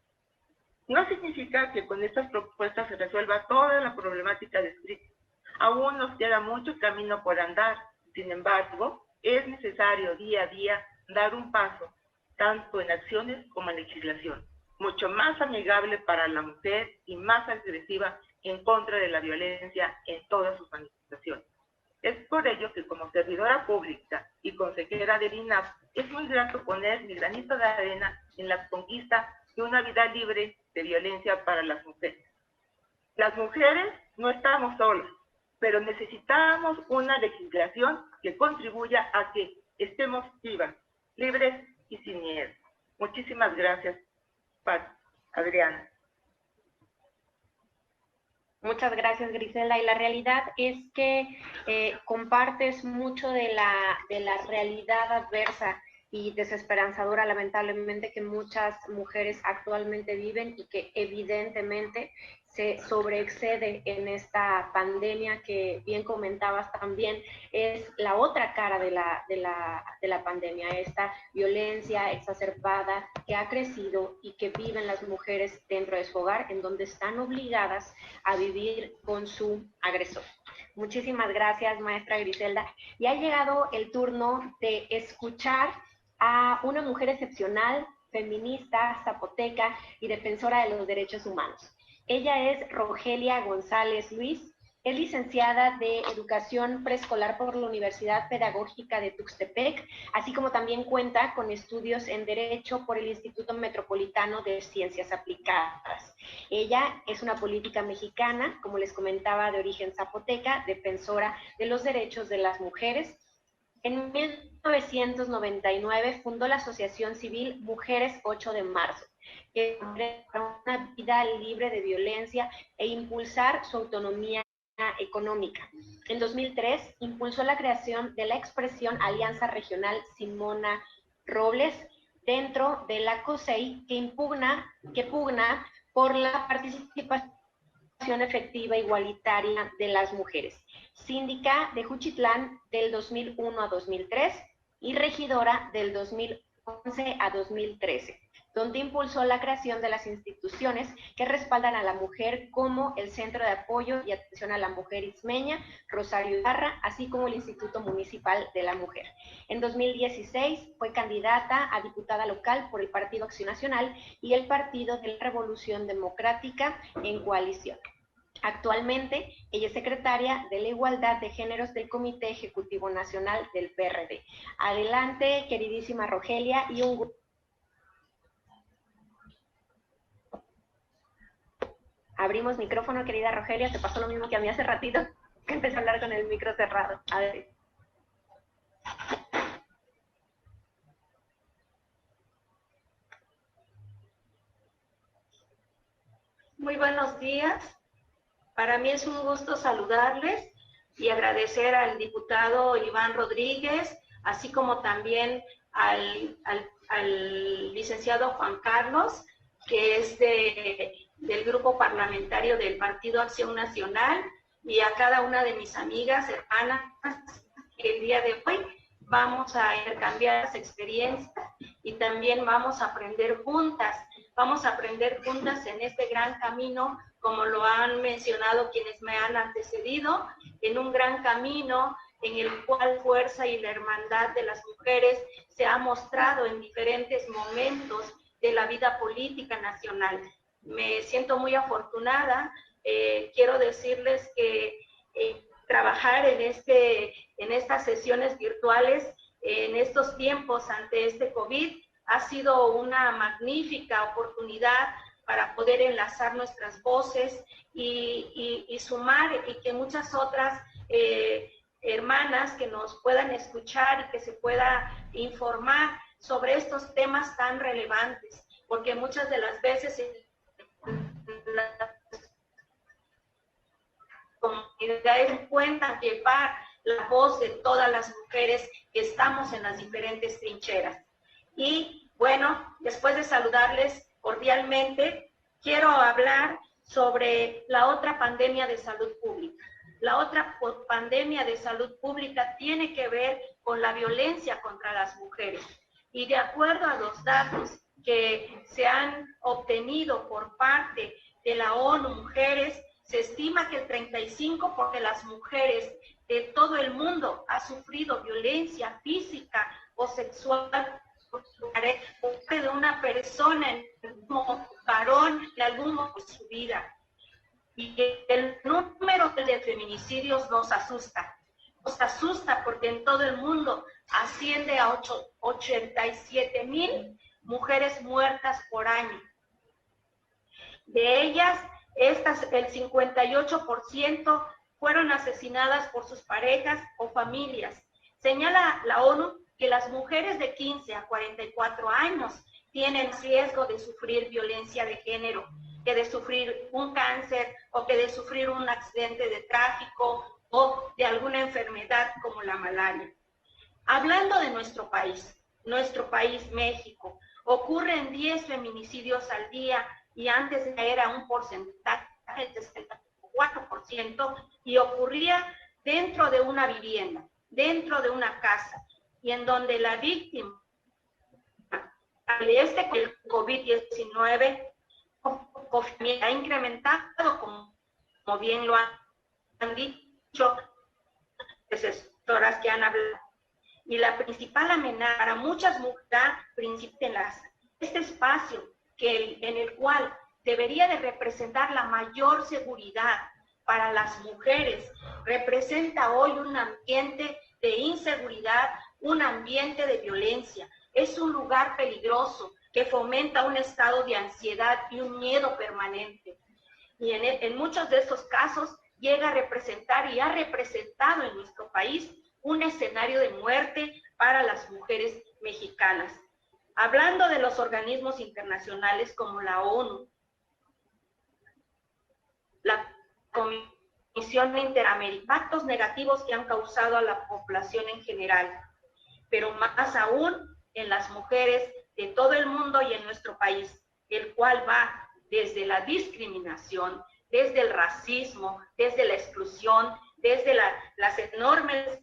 No significa que con estas propuestas se resuelva toda la problemática descrita. Aún nos queda mucho camino por andar. Sin embargo, es necesario día a día dar un paso, tanto en acciones como en legislación, mucho más amigable para la mujer y más agresiva en contra de la violencia en todas sus manifestaciones. Es por ello que como servidora pública y consejera del INAF, es muy grato poner mi granito de arena en la conquista de una vida libre de violencia para las mujeres. Las mujeres no estamos solas, pero necesitamos una legislación que contribuya a que estemos vivas, libres y sin miedo. Muchísimas gracias, Adriana. Muchas gracias, Griselda. Y la realidad es que compartes mucho de la realidad adversa y desesperanzadora, lamentablemente, que muchas mujeres actualmente viven y que evidentemente se sobreexcede en esta pandemia que bien comentabas también, es la otra cara de la pandemia, esta violencia exacerbada que ha crecido y que viven las mujeres dentro de su hogar, en donde están obligadas a vivir con su agresor. Muchísimas gracias, maestra Griselda. Y ha llegado el turno de escuchar a una mujer excepcional, feminista, zapoteca y defensora de los derechos humanos. Ella es Rogelia González Luis, es licenciada de Educación Preescolar por la Universidad Pedagógica de Tuxtepec, así como también cuenta con estudios en Derecho por el Instituto Metropolitano de Ciencias Aplicadas. Ella es una política mexicana, como les comentaba, de origen zapoteca, defensora de los derechos de las mujeres. En 1999 fundó la Asociación Civil Mujeres 8 de Marzo, que para una vida libre de violencia e impulsar su autonomía económica. En 2003 impulsó la creación de la expresión Alianza Regional Simona Robles dentro de la COSEI, que pugna por la participación efectiva e igualitaria de las mujeres. Síndica de Juchitlán del 2001 a 2003 y regidora del 2001 2011 a 2013, donde impulsó la creación de las instituciones que respaldan a la mujer, como el Centro de Apoyo y Atención a la Mujer Ismeña, Rosario Ibarra, así como el Instituto Municipal de la Mujer. En 2016 fue candidata a diputada local por el Partido Acción Nacional y el Partido de la Revolución Democrática en coalición. Actualmente, ella es secretaria de la Igualdad de Géneros del Comité Ejecutivo Nacional del PRD. Adelante, queridísima Rogelia, y un gusto. Abrimos micrófono, querida Rogelia, te pasó lo mismo que a mí hace ratito, que empecé a hablar con el micro cerrado. A ver. Muy buenos días. Para mí es un gusto saludarles y agradecer al diputado Iván Rodríguez, así como también al licenciado Juan Carlos, que es del grupo parlamentario del Partido Acción Nacional, y a cada una de mis amigas, hermanas, que el día de hoy vamos a intercambiar las experiencias y también vamos a aprender juntas. Vamos a aprender juntas en este gran camino, como lo han mencionado quienes me han antecedido, en un gran camino en el cual fuerza y la hermandad de las mujeres se ha mostrado en diferentes momentos de la vida política nacional. Me siento muy afortunada. Quiero decirles que trabajar en estas sesiones virtuales, en estos tiempos ante este COVID, ha sido una magnífica oportunidad para poder enlazar nuestras voces y sumar, y que muchas otras hermanas que nos puedan escuchar y que se pueda informar sobre estos temas tan relevantes, porque muchas de las veces las comunidades cuentan llevar la voz de todas las mujeres que estamos en las diferentes trincheras. Y bueno, después de saludarles cordialmente, quiero hablar sobre la otra pandemia de salud pública. La otra pandemia de salud pública tiene que ver con la violencia contra las mujeres. Y de acuerdo a los datos que se han obtenido por parte de la ONU Mujeres, se estima que el 35% de las mujeres de todo el mundo ha sufrido violencia física o sexual de una persona, como varón, en algún momento de su vida. Y el número de feminicidios nos asusta porque en todo el mundo asciende a 87,000 mujeres muertas por año. De ellas, el 58% fueron asesinadas por sus parejas o familias. Señala la ONU que las mujeres de 15 a 44 años tienen riesgo de sufrir violencia de género, que de sufrir un cáncer o que de sufrir un accidente de tráfico o de alguna enfermedad como la malaria. Hablando de nuestro país México, ocurren 10 feminicidios al día, y antes era un porcentaje del 64%, y ocurría dentro de una vivienda, dentro de una casa, y en donde la víctima el COVID-19 ha incrementado, como bien lo han dicho asesoras que han hablado. Y la principal amenaza para muchas mujeres este espacio en el cual debería de representar la mayor seguridad para las mujeres, representa hoy un ambiente de inseguridad, un ambiente de violencia. Es un lugar peligroso que fomenta un estado de ansiedad y un miedo permanente. Y en muchos de estos casos llega a representar y ha representado en nuestro país un escenario de muerte para las mujeres mexicanas. Hablando de los organismos internacionales como la ONU, la Comisión Interamericana, impactos negativos que han causado a la población en general, pero más aún en las mujeres de todo el mundo y en nuestro país, el cual va desde la discriminación, desde el racismo, desde la exclusión, desde las enormes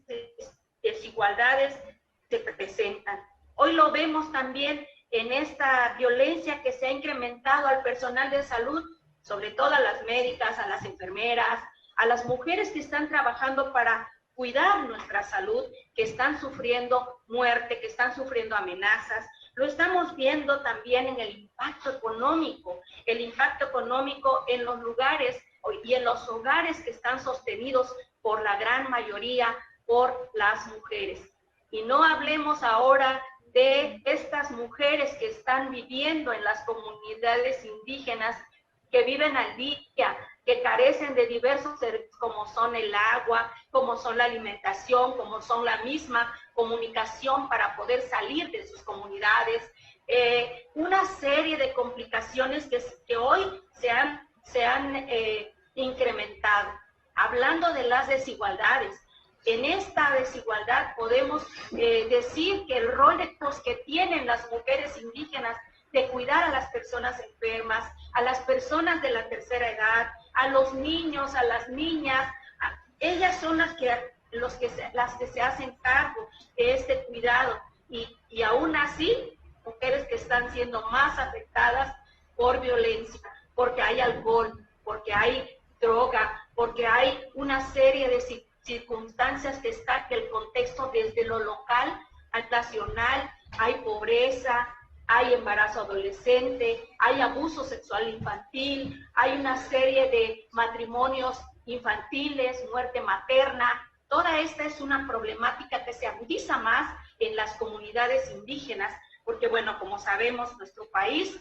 desigualdades que se presentan. Hoy lo vemos también en esta violencia que se ha incrementado al personal de salud, sobre todo a las médicas, a las enfermeras, a las mujeres que están trabajando para cuidar nuestra salud, que están sufriendo muerte, que están sufriendo amenazas. Lo estamos viendo también en el impacto económico en los lugares y en los hogares que están sostenidos por la gran mayoría por las mujeres. Y no hablemos ahora de estas mujeres que están viviendo en las comunidades indígenas, que viven al día, que carecen de diversos servicios como son el agua, como son la alimentación, como son la misma comunicación para poder salir de sus comunidades. Una serie de complicaciones que hoy se han incrementado. Hablando de las desigualdades, en esta desigualdad podemos decir que el rol que tienen las mujeres indígenas de cuidar a las personas enfermas, a las personas de la tercera edad, a los niños, a las niñas, ellas son las que se hacen cargo de este cuidado y aún así, mujeres que están siendo más afectadas por violencia, porque hay alcohol, porque hay droga, porque hay una serie de circunstancias que está que el contexto desde lo local al nacional, hay pobreza, hay embarazo adolescente, hay abuso sexual infantil, hay una serie de matrimonios infantiles, muerte materna. Toda esta es una problemática que se agudiza más en las comunidades indígenas, porque bueno, como sabemos, nuestro país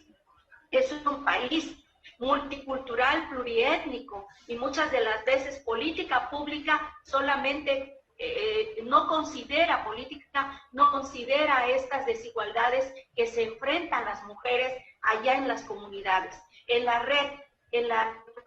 es un país multicultural, pluriétnico, y muchas de las veces política pública solamente no considera estas desigualdades que se enfrentan las mujeres allá en las comunidades. En la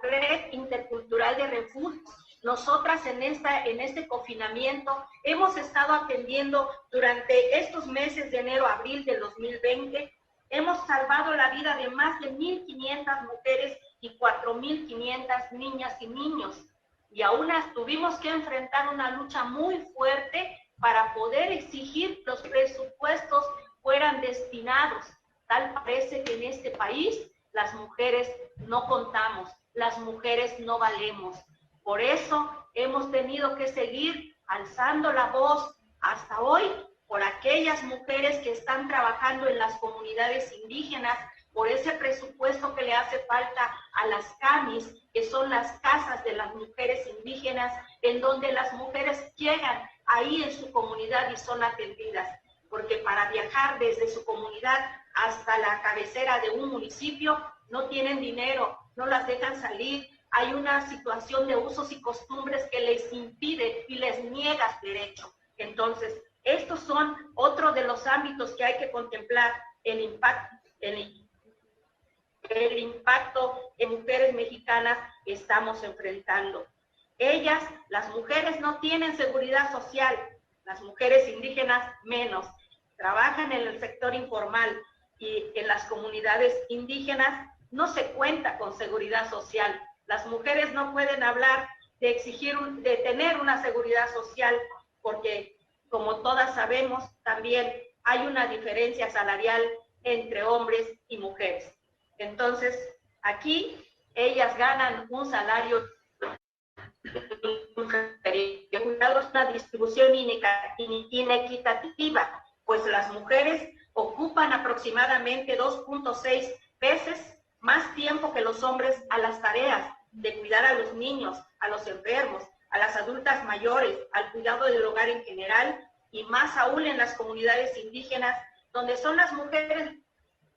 red intercultural de refugios, nosotras en este confinamiento hemos estado atendiendo durante estos meses de enero a abril del 2020, hemos salvado la vida de más de 1.500 mujeres y 4.500 niñas y niños. Y aún tuvimos que enfrentar una lucha muy fuerte para poder exigir que los presupuestos fueran destinados. Tal parece que en este país las mujeres no contamos, las mujeres no valemos. Por eso hemos tenido que seguir alzando la voz hasta hoy por aquellas mujeres que están trabajando en las comunidades indígenas, por ese presupuesto que le hace falta a las CAMIS, que son las casas de las mujeres indígenas, en donde las mujeres llegan ahí en su comunidad y son atendidas, porque para viajar desde su comunidad hasta la cabecera de un municipio no tienen dinero, no las dejan salir, hay una situación de usos y costumbres que les impide y les niega derecho. Entonces, estos son otros de los ámbitos que hay que contemplar, el impacto en mujeres mexicanas que estamos enfrentando. Ellas, las mujeres, no tienen seguridad social, las mujeres indígenas menos, trabajan en el sector informal y en las comunidades indígenas no se cuenta con seguridad social. Las mujeres no pueden hablar de exigir, de tener una seguridad social, porque como todas sabemos, también hay una diferencia salarial entre hombres y mujeres. Entonces, aquí ellas ganan un salario, una distribución inequitativa, pues las mujeres ocupan aproximadamente 2.6 veces más tiempo que los hombres a las tareas de cuidar a los niños, a los enfermos, a las adultas mayores, al cuidado del hogar en general, y más aún en las comunidades indígenas, donde son las mujeres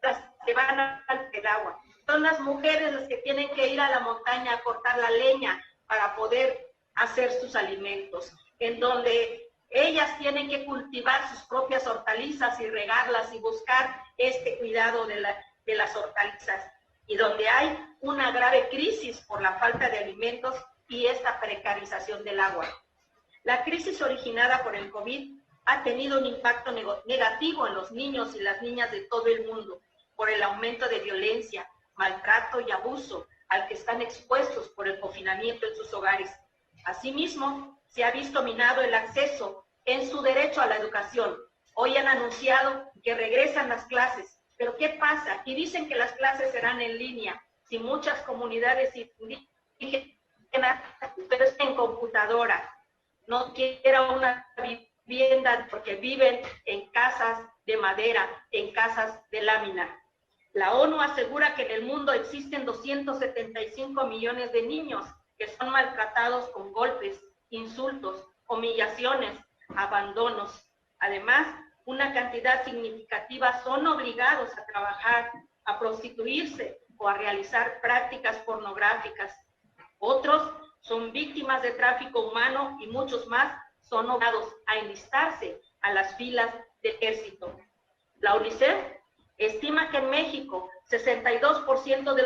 las que van al agua, son las mujeres las que tienen que ir a la montaña a cortar la leña para poder hacer sus alimentos, en donde ellas tienen que cultivar sus propias hortalizas y regarlas y buscar este cuidado de las hortalizas, y donde hay una grave crisis por la falta de alimentos y esta precarización del agua. La crisis originada por el COVID ha tenido un impacto negativo en los niños y las niñas de todo el mundo por el aumento de violencia, maltrato y abuso al que están expuestos por el confinamiento en sus hogares. Asimismo, se ha visto minado el acceso en su derecho a la educación, Hoy han anunciado que regresan las clases, pero ¿qué pasa? Y dicen que las clases serán en línea, si muchas comunidades indígenas, pero es en computadora, no quiera una vivienda porque viven en casas de madera, en casas de lámina. La ONU asegura que en el mundo existen 275 millones de niños que son maltratados con golpes, insultos, humillaciones, abandonos. Además, una cantidad significativa son obligados a trabajar, a prostituirse o a realizar prácticas pornográficas. Otros son víctimas de tráfico humano y muchos más son obligados a enlistarse a las filas del ejército. La UNICEF estima que en México 62% de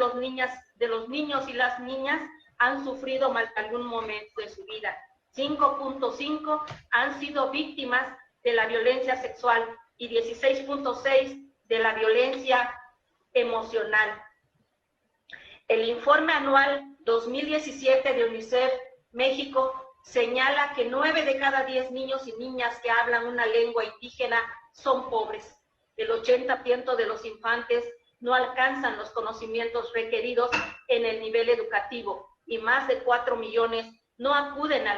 los niños y las niñas han sufrido mal en algún momento de su vida. 5.5 han sido víctimas de la violencia sexual y 16.6 de la violencia emocional. El informe anual 2017 de UNICEF México señala que 9 de cada 10 niños y niñas que hablan una lengua indígena son pobres. El 80% de los infantes no alcanzan los conocimientos requeridos en el nivel educativo y más de 4 millones no acuden a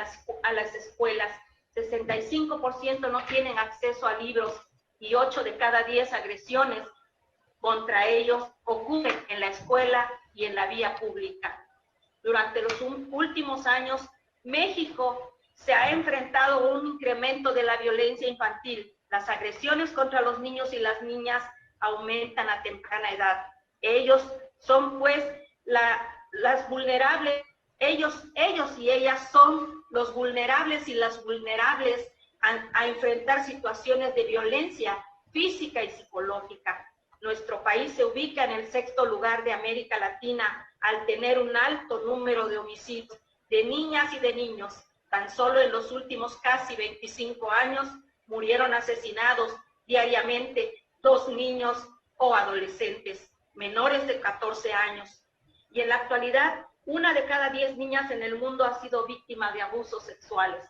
las escuelas. 65% no tienen acceso a libros y 8 de cada 10 agresiones contra ellos ocurren en la escuela y en la vía pública. Durante los últimos años, México se ha enfrentado a un incremento de la violencia infantil. Las agresiones contra los niños y las niñas aumentan a temprana edad. Ellos son pues las vulnerables, ellos y ellas son los vulnerables y las vulnerables a enfrentar situaciones de violencia física y psicológica. Nuestro país se ubica en el 6º lugar de América Latina al tener un alto número de homicidios de niñas y de niños. Tan solo en los últimos casi 25 años murieron asesinados diariamente 2 niños o adolescentes menores de 14 años. Y en la actualidad, 1 de cada 10 niñas en el mundo ha sido víctima de abusos sexuales.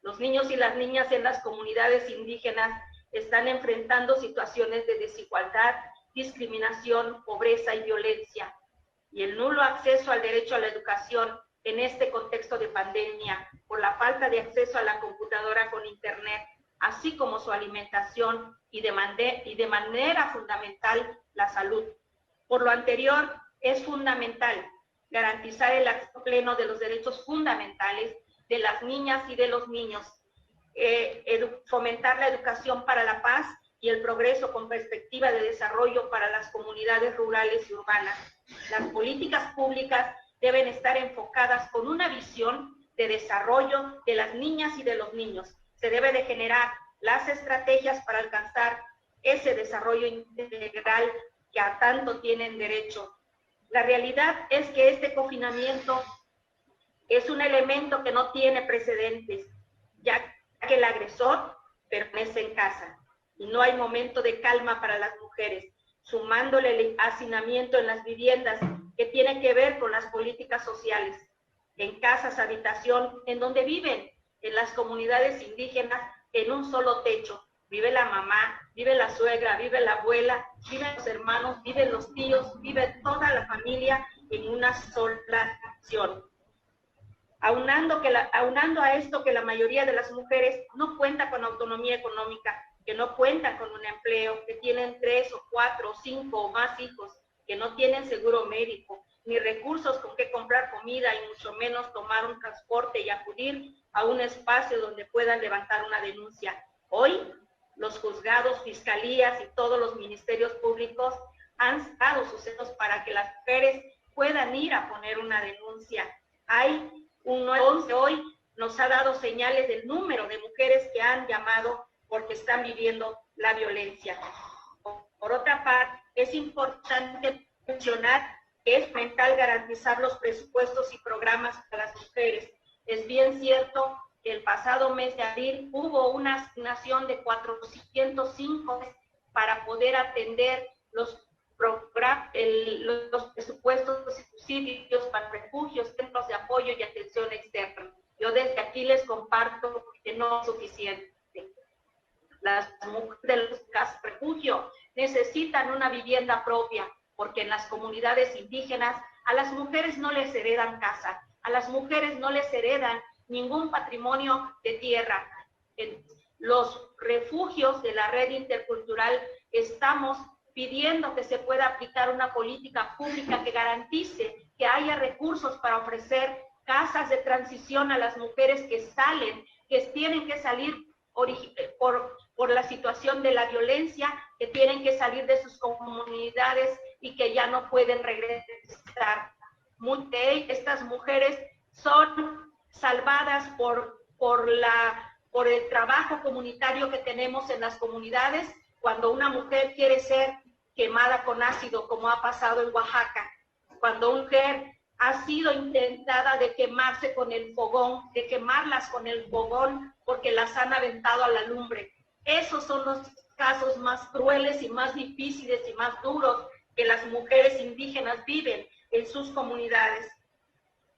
Los niños y las niñas en las comunidades indígenas están enfrentando situaciones de desigualdad, discriminación, pobreza y violencia. Y el nulo acceso al derecho a la educación en este contexto de pandemia, por la falta de acceso a la computadora con internet, así como su alimentación y de manera fundamental la salud. Por lo anterior, es fundamental garantizar el acceso pleno de los derechos fundamentales de las niñas y de los niños, fomentar la educación para la paz y el progreso con perspectiva de desarrollo para las comunidades rurales y urbanas. Las políticas públicas deben estar enfocadas con una visión de desarrollo de las niñas y de los niños. Se debe de generar las estrategias para alcanzar ese desarrollo integral que a tanto tienen derecho. La realidad es que este confinamiento es un elemento que no tiene precedentes, ya que el agresor permanece en casa y no hay momento de calma para las mujeres, sumándole el hacinamiento en las viviendas que tiene que ver con las políticas sociales, en casas, habitación, en donde viven, en las comunidades indígenas, en un solo techo. Vive la mamá, vive la suegra, vive la abuela, viven los hermanos, viven los tíos, vive toda la familia en una sola acción. Aunando a esto que la mayoría de las mujeres no cuenta con autonomía económica, que no cuentan con un empleo, que tienen 3 o 4 o 5 o más hijos, que no tienen seguro médico, ni recursos con que comprar comida y mucho menos tomar un transporte y acudir a un espacio donde puedan levantar una denuncia. Hoy, los juzgados, fiscalías y todos los ministerios públicos han dado sucesos para que las mujeres puedan ir a poner una denuncia. Hay un 911 hoy nos ha dado señales del número de mujeres que han llamado porque están viviendo la violencia. Por otra parte, es importante mencionar que es fundamental garantizar los presupuestos y programas para las mujeres. Es bien cierto que el pasado mes de abril hubo una asignación de 405 para poder atender los presupuestos y subsidios para refugios, centros de apoyo y atención externa. Yo desde aquí les comparto que no es suficiente. Las mujeres de los casas refugio necesitan una vivienda propia, porque en las comunidades indígenas a las mujeres no les heredan casa, a las mujeres no les heredan ningún patrimonio de tierra. En los refugios de la red intercultural estamos pidiendo que se pueda aplicar una política pública que garantice que haya recursos para ofrecer casas de transición a las mujeres que salen, que tienen que salir por la situación de la violencia, que tienen que salir de sus comunidades y que ya no pueden regresar. Estas mujeres son salvadas por el trabajo comunitario que tenemos en las comunidades. Cuando una mujer quiere ser quemada con ácido, como ha pasado en Oaxaca, cuando una mujer ha sido intentada de quemarse con el fogón, de quemarlas con el fogón porque las han aventado a la lumbre. Esos son los casos más crueles y más difíciles y más duros que las mujeres indígenas viven en sus comunidades.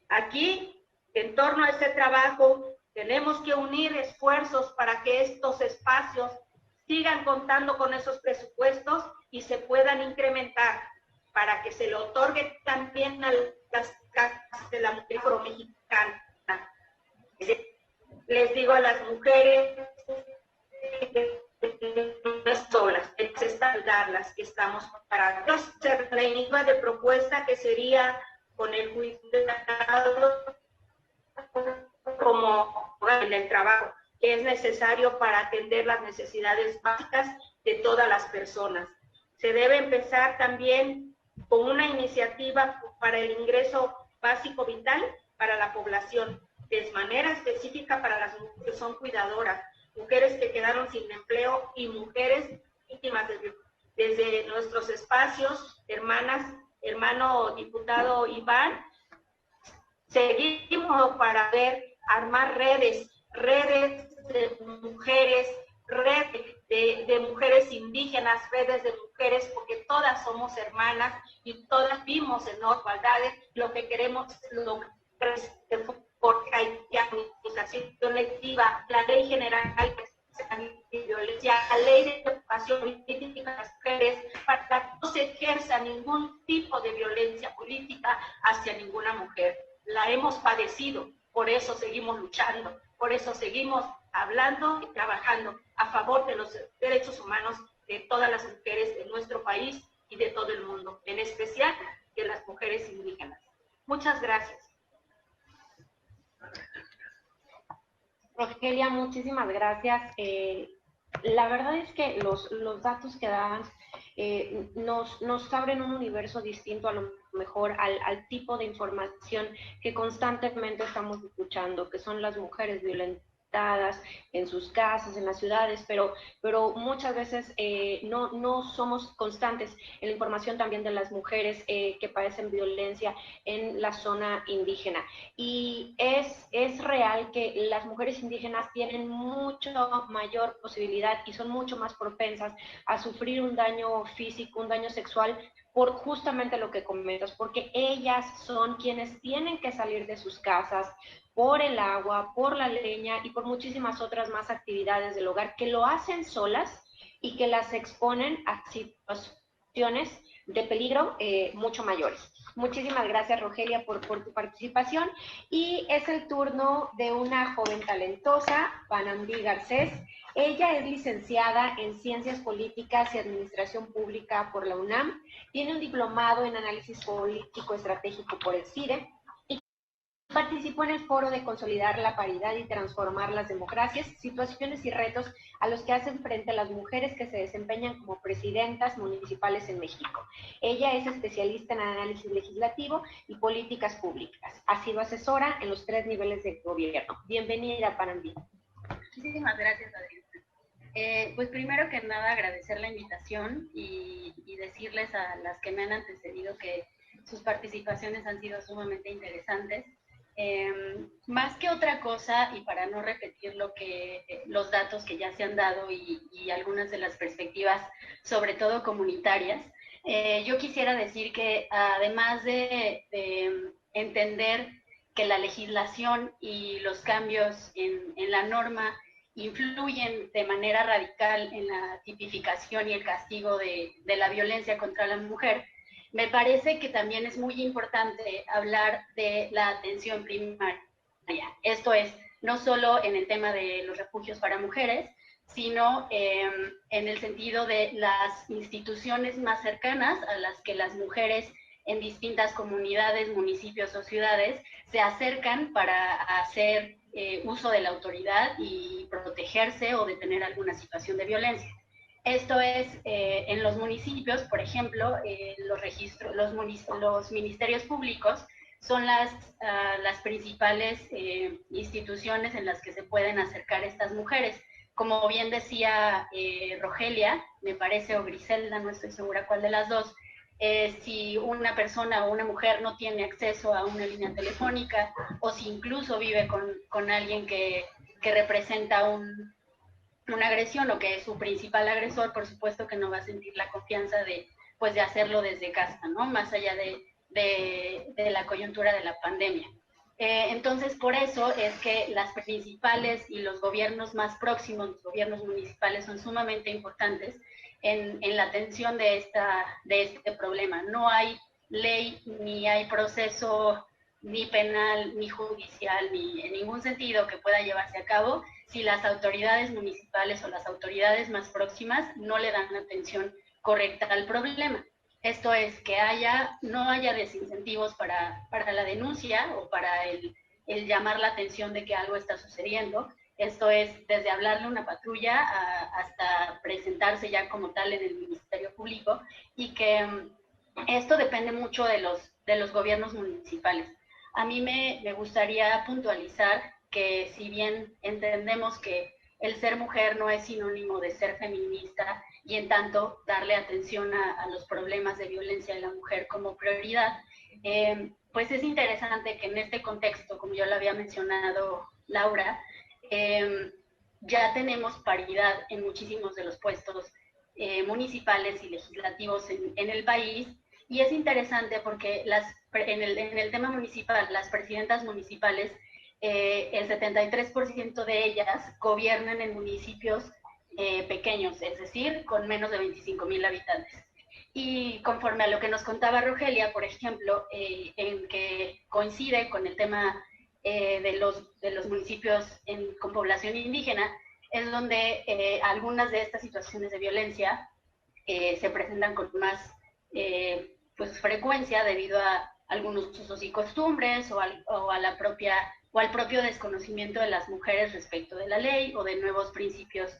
Aquí, en torno a este trabajo, tenemos que unir esfuerzos para que estos espacios sigan contando con esos presupuestos y se puedan incrementar, para que se le otorgue también a las casas de la mujer afromexicana. Les digo a las mujeres solas, es ayudarlas, que estamos para la iniciativa de propuesta que sería con el cuidado como en el trabajo, que es necesario para atender las necesidades básicas de todas las personas. Se debe empezar también con una iniciativa para el ingreso básico vital para la población, de manera específica para las mujeres que son cuidadoras, mujeres que quedaron sin empleo y mujeres víctimas desde nuestros espacios, hermano diputado Iván, seguimos para armar redes de mujeres, redes de mujeres indígenas, redes de mujeres, porque todas somos hermanas y todas vivimos en igualdades. Lo que queremos es porque hay administración colectiva, la ley general de violencia, la ley de educación política de las mujeres, para que no se ejerza ningún tipo de violencia política hacia ninguna mujer. La hemos padecido, por eso seguimos luchando, por eso seguimos hablando y trabajando a favor de los derechos humanos de todas las mujeres de nuestro país y de todo el mundo, en especial de las mujeres indígenas. Muchas gracias. Rogelia, muchísimas gracias. La verdad es que los datos que daban nos abren un universo distinto a lo mejor al tipo de información que constantemente estamos escuchando, que son las mujeres violentadas en sus casas, en las ciudades, pero muchas veces no somos constantes en la información también de las mujeres que padecen violencia en la zona indígena. Y es real que las mujeres indígenas tienen mucho mayor posibilidad y son mucho más propensas a sufrir un daño físico, un daño sexual, por justamente lo que comentas, porque ellas son quienes tienen que salir de sus casas por el agua, por la leña y por muchísimas otras más actividades del hogar, que lo hacen solas y que las exponen a situaciones de peligro mucho mayores. Muchísimas gracias, Rogelia, por tu participación. Y es el turno de una joven talentosa, Panambi Garcés. Ella es licenciada en Ciencias Políticas y Administración Pública por la UNAM. Tiene un diplomado en Análisis Político Estratégico por el CIDE. Participó en el foro de consolidar la paridad y transformar las democracias, situaciones y retos a los que hacen frente las mujeres que se desempeñan como presidentas municipales en México. Ella es especialista en análisis legislativo y políticas públicas. Ha sido asesora en los 3 niveles de gobierno. Bienvenida, Panambi. Muchísimas gracias, Adriana. Pues primero que nada agradecer la invitación y decirles a las que me han antecedido que sus participaciones han sido sumamente interesantes. Más que otra cosa, y para no repetir los datos que ya se han dado y algunas de las perspectivas, sobre todo comunitarias, yo quisiera decir que además de entender que la legislación y los cambios en la norma influyen de manera radical en la tipificación y el castigo de la violencia contra la mujer, me parece que también es muy importante hablar de la atención primaria. Esto es, no solo en el tema de los refugios para mujeres, sino en el sentido de las instituciones más cercanas a las que las mujeres en distintas comunidades, municipios o ciudades se acercan para hacer uso de la autoridad y protegerse o detener alguna situación de violencia. Esto es, en los municipios, por ejemplo, los ministerios públicos son las principales instituciones en las que se pueden acercar estas mujeres. Como bien decía Rogelia, me parece, o Griselda, no estoy segura cuál de las dos, si una persona o una mujer no tiene acceso a una línea telefónica o si incluso vive con alguien que representa una agresión o que es su principal agresor, por supuesto que no va a sentir la confianza de hacerlo desde casa, ¿no? Más allá de la coyuntura de la pandemia. Entonces, por eso es que las principales y los gobiernos más próximos, los gobiernos municipales, son sumamente importantes en la atención de este problema. No hay ley, ni hay proceso ni penal, ni judicial, ni en ningún sentido que pueda llevarse a cabo si las autoridades municipales o las autoridades más próximas no le dan atención correcta al problema. Esto es, que no haya desincentivos para la denuncia o para el llamar la atención de que algo está sucediendo. Esto es, desde hablarle a una patrulla hasta presentarse ya como tal en el Ministerio Público, y que esto depende mucho de los gobiernos municipales. A mí me gustaría puntualizar que, si bien entendemos que el ser mujer no es sinónimo de ser feminista, y en tanto darle atención a los problemas de violencia de la mujer como prioridad, pues es interesante que en este contexto, como ya lo había mencionado Laura, ya tenemos paridad en muchísimos de los puestos municipales y legislativos en el país, y es interesante porque en el tema municipal, las presidentas municipales, el 73% de ellas gobiernan en municipios pequeños, es decir, con menos de 25,000 habitantes. Y conforme a lo que nos contaba Rogelia, por ejemplo, en que coincide con el tema de los municipios con población indígena, es donde algunas de estas situaciones de violencia se presentan con más frecuencia debido a algunos usos y costumbres o al propio desconocimiento de las mujeres respecto de la ley o de nuevos principios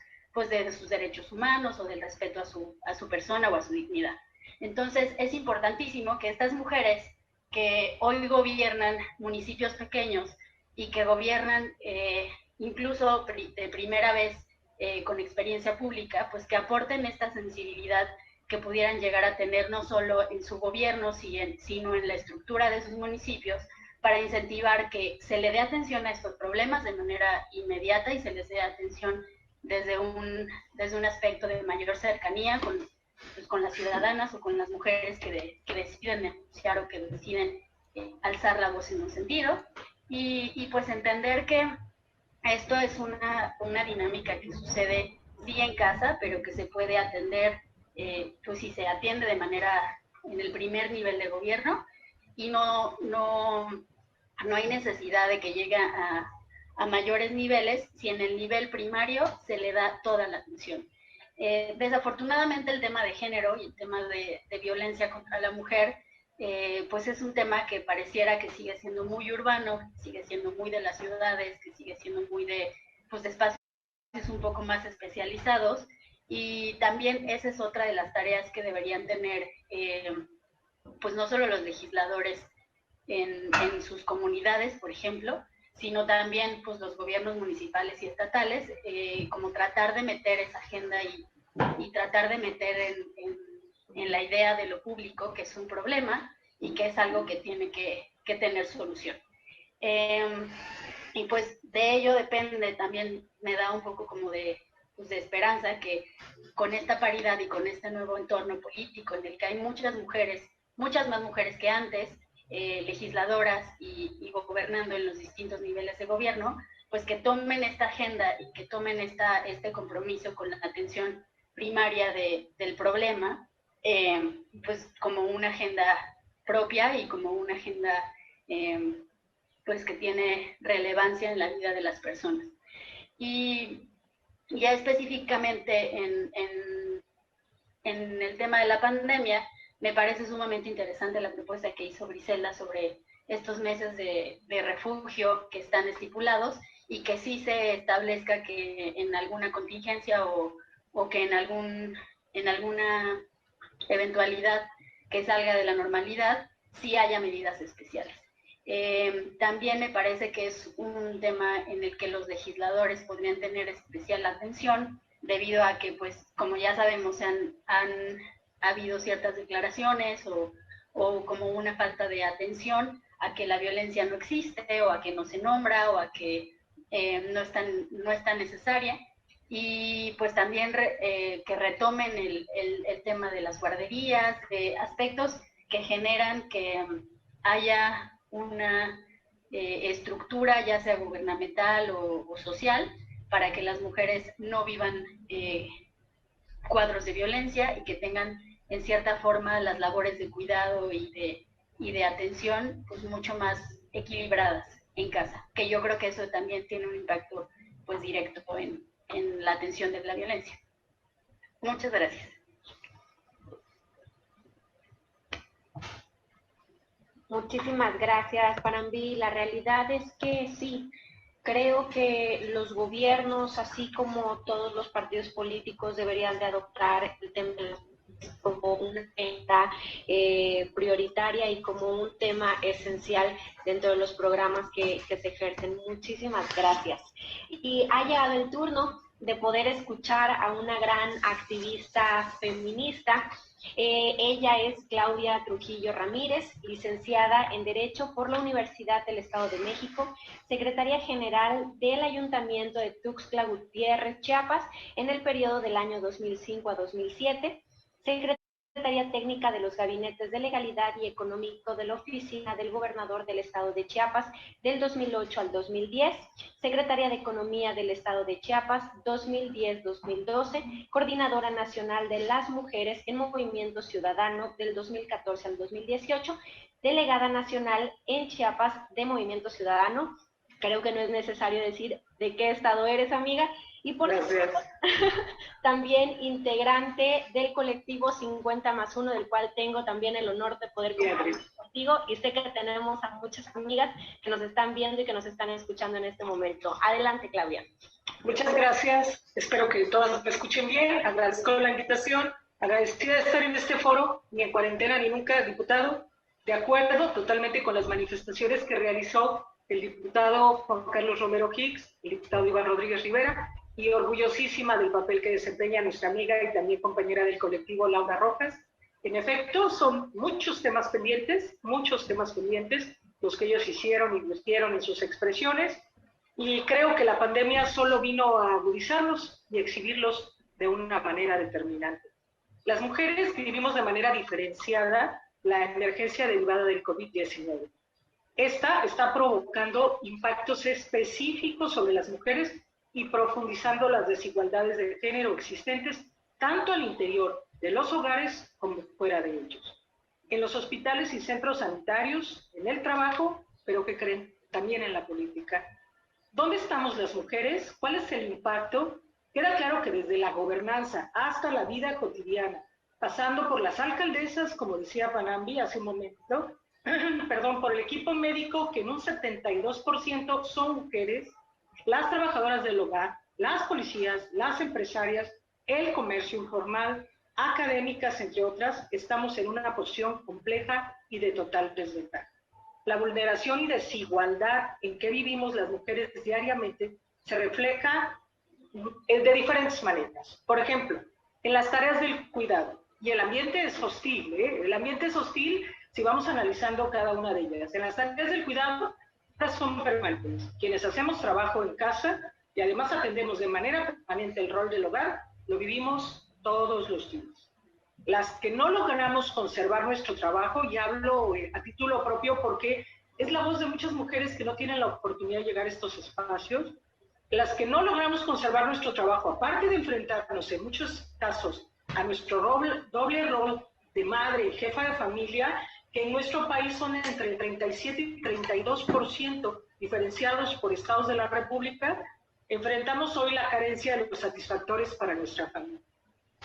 de sus derechos humanos o del respeto a su persona o a su dignidad. Entonces, es importantísimo que estas mujeres que hoy gobiernan municipios pequeños y que gobiernan incluso de primera vez con experiencia pública, pues que aporten esta sensibilidad que pudieran llegar a tener no solo en su gobierno, sino en la estructura de sus municipios, para incentivar que se le dé atención a estos problemas de manera inmediata y se les dé atención desde un aspecto de mayor cercanía con las ciudadanas o con las mujeres que deciden denunciar o que deciden alzar la voz en un sentido, y pues entender que esto es una dinámica que sucede sí en casa, pero que se puede atender, pues si se atiende de manera en el primer nivel de gobierno, y no hay necesidad de que llegue a mayores niveles si en el nivel primario se le da toda la atención. Desafortunadamente el tema de género y el tema de violencia contra la mujer, pues es un tema que pareciera que sigue siendo muy urbano, sigue siendo muy de las ciudades, que sigue siendo muy de espacios un poco más especializados, y también esa es otra de las tareas que deberían tener pues no solo los legisladores en sus comunidades, por ejemplo, sino también pues los gobiernos municipales y estatales, como tratar de meter esa agenda y tratar de meter en la idea de lo público que es un problema y que es algo que tiene que tener solución. Y pues de ello depende, también me da un poco como de esperanza que con esta paridad y con este nuevo entorno político en el que hay muchas más mujeres que antes, legisladoras y gobernando en los distintos niveles de gobierno, pues que tomen esta agenda y que tomen este compromiso con la atención primaria del problema, pues como una agenda propia y como una agenda pues que tiene relevancia en la vida de las personas. Y ya específicamente en el tema de la pandemia, me parece sumamente interesante la propuesta que hizo Brisela sobre estos meses de refugio que están estipulados y que sí se establezca que en alguna contingencia o que en alguna eventualidad que salga de la normalidad, sí haya medidas especiales. También me parece que es un tema en el que los legisladores podrían tener especial atención, debido a que, pues, como ya sabemos, han habido ciertas declaraciones o como una falta de atención a que la violencia no existe o a que no se nombra o a que no es tan necesaria. Y pues también que retomen el tema de las guarderías, de aspectos que generan que haya una estructura, ya sea gubernamental o social, para que las mujeres no vivan cuadros de violencia y que tengan en cierta forma las labores de cuidado y de atención pues mucho más equilibradas en casa, que yo creo que eso también tiene un impacto pues directo en la atención de la violencia. Muchas gracias. Muchísimas gracias, Parambi. La realidad es que sí, creo que los gobiernos, así como todos los partidos políticos, deberían de adoptar el tema como una agenda prioritaria y como un tema esencial dentro de los programas que se ejercen. Muchísimas gracias. Y ha llegado el turno de poder escuchar a una gran activista feminista. Ella es Claudia Trujillo Ramírez, licenciada en Derecho por la Universidad del Estado de México, secretaria general del Ayuntamiento de Tuxtla Gutiérrez, Chiapas, en el periodo del año 2005 a 2007, secretaria técnica de los gabinetes de legalidad y económico de la Oficina del Gobernador del Estado de Chiapas del 2008 al 2010, secretaria de Economía del Estado de Chiapas 2010-2012, coordinadora nacional de las mujeres en Movimiento Ciudadano del 2014 al 2018, delegada nacional en Chiapas de Movimiento Ciudadano. Creo que no es necesario decir de qué estado eres, amiga. Y por supuesto, también integrante del colectivo 50+1, del cual tengo también el honor de poder compartir contigo, y sé que tenemos a muchas amigas que nos están viendo y que nos están escuchando en este momento. Adelante, Claudia. Muchas gracias, espero que todas me escuchen bien, agradezco la invitación, agradecida de estar en este foro, ni en cuarentena ni nunca, diputado, de acuerdo totalmente con las manifestaciones que realizó el diputado Juan Carlos Romero Hicks, el diputado Iván Rodríguez Rivera, y orgullosísima del papel que desempeña nuestra amiga y también compañera del colectivo Laura Rojas. En efecto, son muchos temas pendientes los que ellos hicieron y virtieron en sus expresiones, y creo que la pandemia solo vino a agudizarlos y exhibirlos de una manera determinante. Las mujeres vivimos de manera diferenciada la emergencia derivada del COVID-19. Esta está provocando impactos específicos sobre las mujeres y profundizando las desigualdades de género existentes tanto al interior de los hogares como fuera de ellos. En los hospitales y centros sanitarios, en el trabajo, pero ¿qué creen? También en la política. ¿Dónde estamos las mujeres? ¿Cuál es el impacto? Queda claro que desde la gobernanza hasta la vida cotidiana, pasando por las alcaldesas, como decía Panambi hace un momento, por el equipo médico, que en un 72% son mujeres, las trabajadoras del hogar, las policías, las empresarias, el comercio informal, académicas, entre otras, estamos en una posición compleja y de total desventaja. La vulneración y desigualdad en que vivimos las mujeres diariamente se refleja de diferentes maneras. Por ejemplo, en las tareas del cuidado. Y el ambiente es hostil, ¿eh? El ambiente es hostil si vamos analizando cada una de ellas. En las tareas del cuidado, estas son permanentes. Quienes hacemos trabajo en casa y además atendemos de manera permanente el rol del hogar, lo vivimos todos los días. Las que no logramos conservar nuestro trabajo, y hablo a título propio porque es la voz de muchas mujeres que no tienen la oportunidad de llegar a estos espacios, las que no logramos conservar nuestro trabajo, aparte de enfrentarnos en muchos casos a nuestro doble rol de madre y jefa de familia, que en nuestro país son entre el 37 y 32% diferenciados por estados de la República, enfrentamos hoy la carencia de los satisfactores para nuestra familia.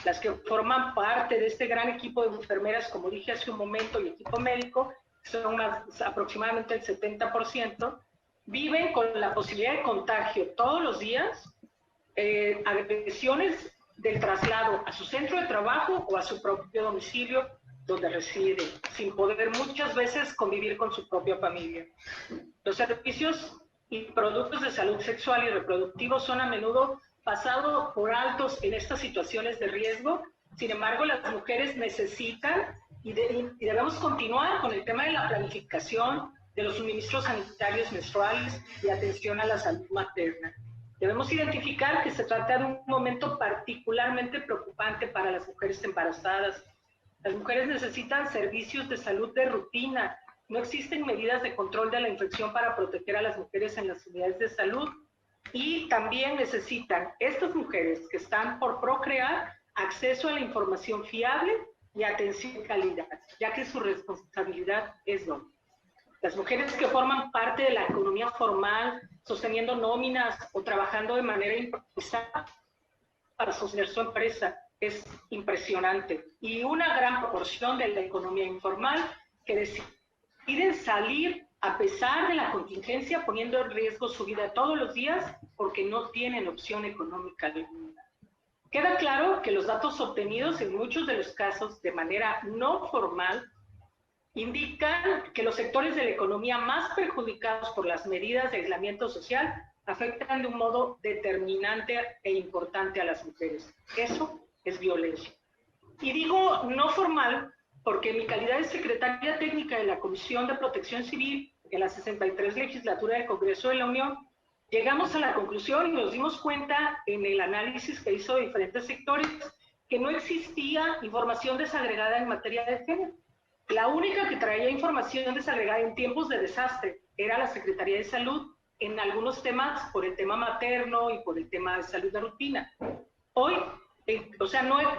Las que forman parte de este gran equipo de enfermeras, como dije hace un momento, y equipo médico, son aproximadamente el 70%, viven con la posibilidad de contagio todos los días, agresiones del traslado a su centro de trabajo o a su propio domicilio donde reside, sin poder muchas veces convivir con su propia familia. Los servicios y productos de salud sexual y reproductivo son a menudo pasados por altos en estas situaciones de riesgo. Sin embargo, las mujeres necesitan y debemos continuar con el tema de la planificación de los suministros sanitarios menstruales y atención a la salud materna. Debemos identificar que se trata de un momento particularmente preocupante para las mujeres embarazadas. Las mujeres necesitan servicios de salud de rutina. No existen medidas de control de la infección para proteger a las mujeres en las unidades de salud. Y también necesitan estas mujeres que están por procrear acceso a la información fiable y atención de calidad, ya que su responsabilidad es doble. Las mujeres que forman parte de la economía formal, sosteniendo nóminas o trabajando de manera improvisada para sostener su empresa, es impresionante. Y una gran proporción de la economía informal que deciden salir a pesar de la contingencia, poniendo en riesgo su vida todos los días porque no tienen opción económica alguna. Queda claro que los datos obtenidos en muchos de los casos de manera no formal indican que los sectores de la economía más perjudicados por las medidas de aislamiento social afectan de un modo determinante e importante a las mujeres. Eso es violencia. Y digo no formal porque en mi calidad de secretaria técnica de la Comisión de Protección Civil en la 63 legislatura del Congreso de la Unión, llegamos a la conclusión y nos dimos cuenta en el análisis que hizo de diferentes sectores que no existía información desagregada en materia de género. La única que traía información desagregada en tiempos de desastre era la Secretaría de Salud, en algunos temas por el tema materno y por el tema de salud de rutina. Hoy,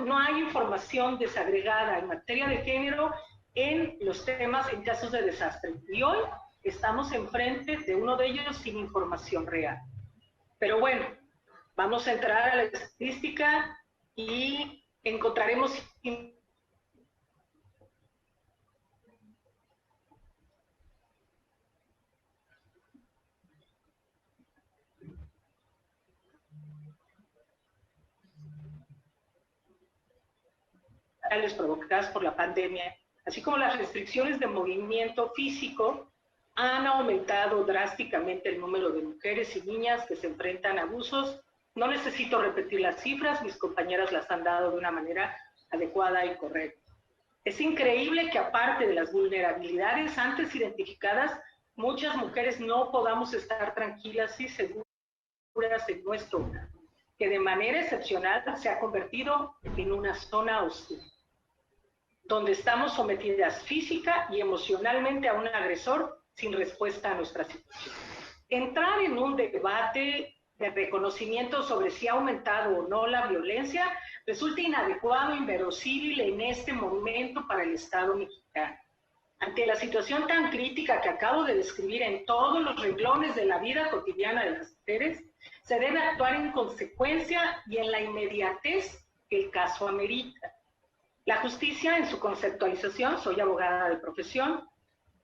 no hay información desagregada en materia de género en los temas en casos de desastre. Y hoy estamos enfrente de uno de ellos sin información real. Pero bueno, vamos a entrar a la estadística y encontraremos provocadas por la pandemia, así como las restricciones de movimiento físico, han aumentado drásticamente el número de mujeres y niñas que se enfrentan a abusos. No necesito repetir las cifras, mis compañeras las han dado de una manera adecuada y correcta. Es increíble que aparte de las vulnerabilidades antes identificadas, muchas mujeres no podamos estar tranquilas y seguras en nuestro hogar, que de manera excepcional se ha convertido en una zona hostil, donde estamos sometidas física y emocionalmente a un agresor sin respuesta a nuestra situación. Entrar en un debate de reconocimiento sobre si ha aumentado o no la violencia resulta inadecuado e inverosímil en este momento para el Estado mexicano. Ante la situación tan crítica que acabo de describir en todos los renglones de la vida cotidiana de las mujeres, se debe actuar en consecuencia y en la inmediatez que el caso amerita. La justicia, en su conceptualización, soy abogada de profesión,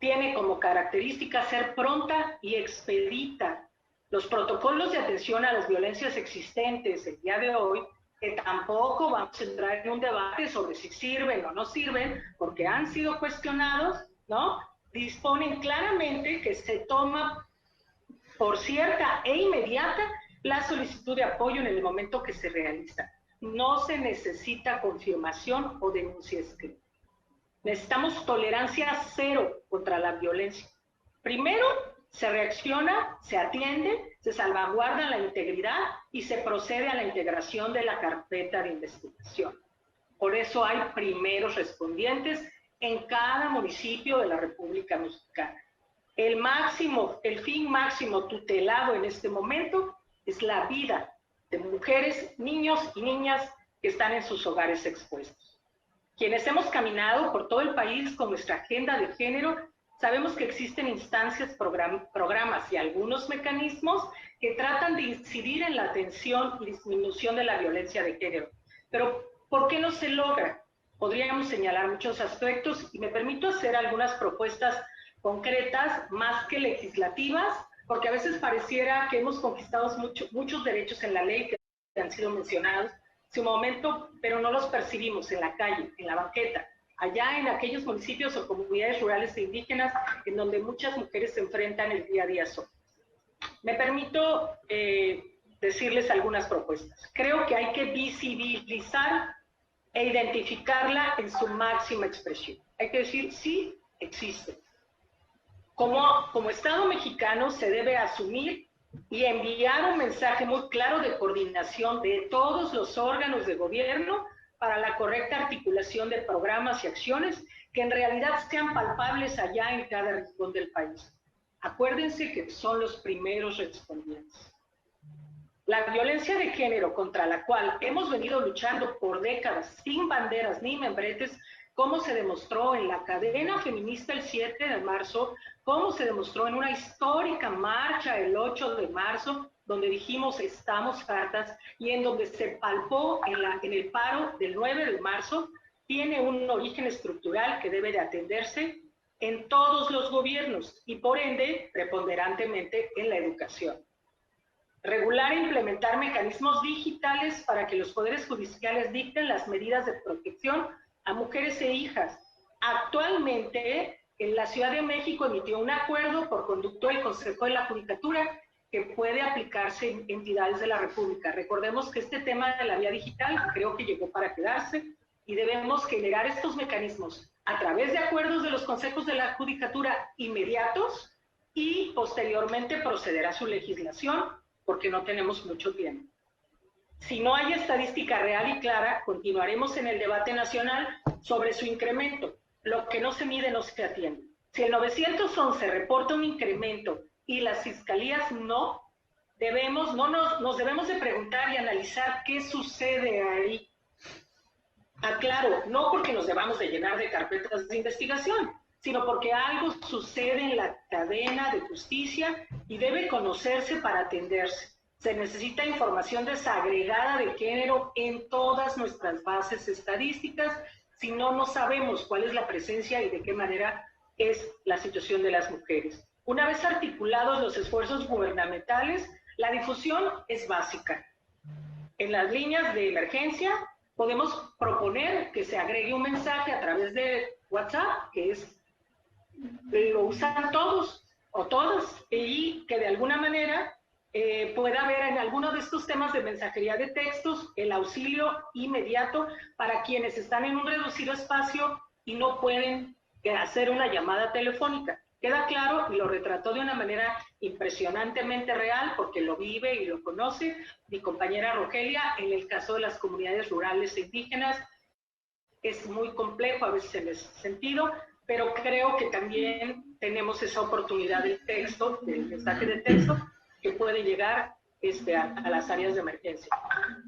tiene como característica ser pronta y expedita. Los protocolos de atención a las violencias existentes el día de hoy, que tampoco vamos a entrar en un debate sobre si sirven o no sirven, porque han sido cuestionados, ¿no? Disponen claramente que se toma por cierta e inmediata la solicitud de apoyo en el momento que se realiza. No se necesita confirmación o denuncia escrita. Necesitamos tolerancia cero contra la violencia. Primero, se reacciona, se atiende, se salvaguarda la integridad y se procede a la integración de la carpeta de investigación. Por eso hay primeros respondientes en cada municipio de la República Mexicana. El fin máximo tutelado en este momento es la vida de mujeres, niños y niñas que están en sus hogares expuestos. Quienes hemos caminado por todo el país con nuestra agenda de género, sabemos que existen instancias, programas y algunos mecanismos que tratan de incidir en la atención y disminución de la violencia de género. Pero, ¿por qué no se logra? Podríamos señalar muchos aspectos y me permito hacer algunas propuestas concretas más que legislativas, porque a veces pareciera que hemos conquistado muchos derechos en la ley que han sido mencionados en su momento, pero no los percibimos en la calle, en la banqueta, allá en aquellos municipios o comunidades rurales e indígenas en donde muchas mujeres se enfrentan el día a día solas. Me permito decirles algunas propuestas. Creo que hay que visibilizar e identificarla en su máxima expresión. Hay que decir, sí, existe. Como Estado mexicano se debe asumir y enviar un mensaje muy claro de coordinación de todos los órganos de gobierno para la correcta articulación de programas y acciones que en realidad sean palpables allá en cada rincón del país. Acuérdense que son los primeros respondientes. La violencia de género contra la cual hemos venido luchando por décadas sin banderas ni membretes, como se demostró en la cadena feminista el 7 de marzo, como se demostró en una histórica marcha el 8 de marzo, donde dijimos estamos hartas, y en donde se palpó en el paro del 9 de marzo, tiene un origen estructural que debe de atenderse en todos los gobiernos y por ende preponderantemente en la educación. Regular e implementar mecanismos digitales para que los poderes judiciales dicten las medidas de protección a mujeres e hijas. Actualmente, en la Ciudad de México emitió un acuerdo por conducto del Consejo de la Judicatura que puede aplicarse en entidades de la República. Recordemos que este tema de la vía digital creo que llegó para quedarse y debemos generar estos mecanismos a través de acuerdos de los consejos de la Judicatura inmediatos y posteriormente proceder a su legislación, porque no tenemos mucho tiempo. Si no hay estadística real y clara, continuaremos en el debate nacional sobre su incremento. Lo que no se mide no se atiende. Si el 911 reporta un incremento y las fiscalías no, nos debemos de preguntar y analizar qué sucede ahí. Aclaro, no porque nos debamos de llenar de carpetas de investigación, sino porque algo sucede en la cadena de justicia y debe conocerse para atenderse. Se necesita información desagregada de género en todas nuestras bases estadísticas, si no, no sabemos cuál es la presencia y de qué manera es la situación de las mujeres. Una vez articulados los esfuerzos gubernamentales, la difusión es básica. En las líneas de emergencia podemos proponer que se agregue un mensaje a través de WhatsApp, que lo usan todos o todas, y que de alguna manera pueda haber en alguno de estos temas de mensajería de textos el auxilio inmediato para quienes están en un reducido espacio y no pueden hacer una llamada telefónica. Queda claro y lo retrató de una manera impresionantemente real porque lo vive y lo conoce mi compañera Rogelia. En el caso de las comunidades rurales e indígenas es muy complejo a veces en ese sentido, pero creo que también tenemos esa oportunidad del texto, del mensaje de texto, que puede llegar a las áreas de emergencia.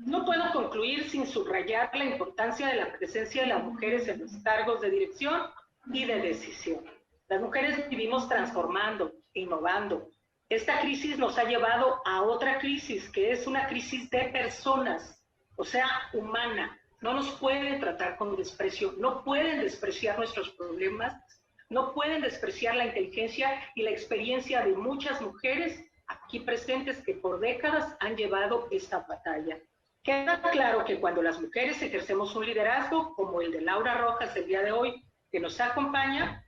No puedo concluir sin subrayar la importancia de la presencia de las mujeres en los cargos de dirección y de decisión. Las mujeres vivimos transformando, innovando. Esta crisis nos ha llevado a otra crisis, que es una crisis de personas, o sea, humana. No nos pueden tratar con desprecio, no pueden despreciar nuestros problemas, no pueden despreciar la inteligencia y la experiencia de muchas mujeres aquí presentes que por décadas han llevado esta batalla. Queda claro que cuando las mujeres ejercemos un liderazgo, como el de Laura Rojas el día de hoy, que nos acompaña,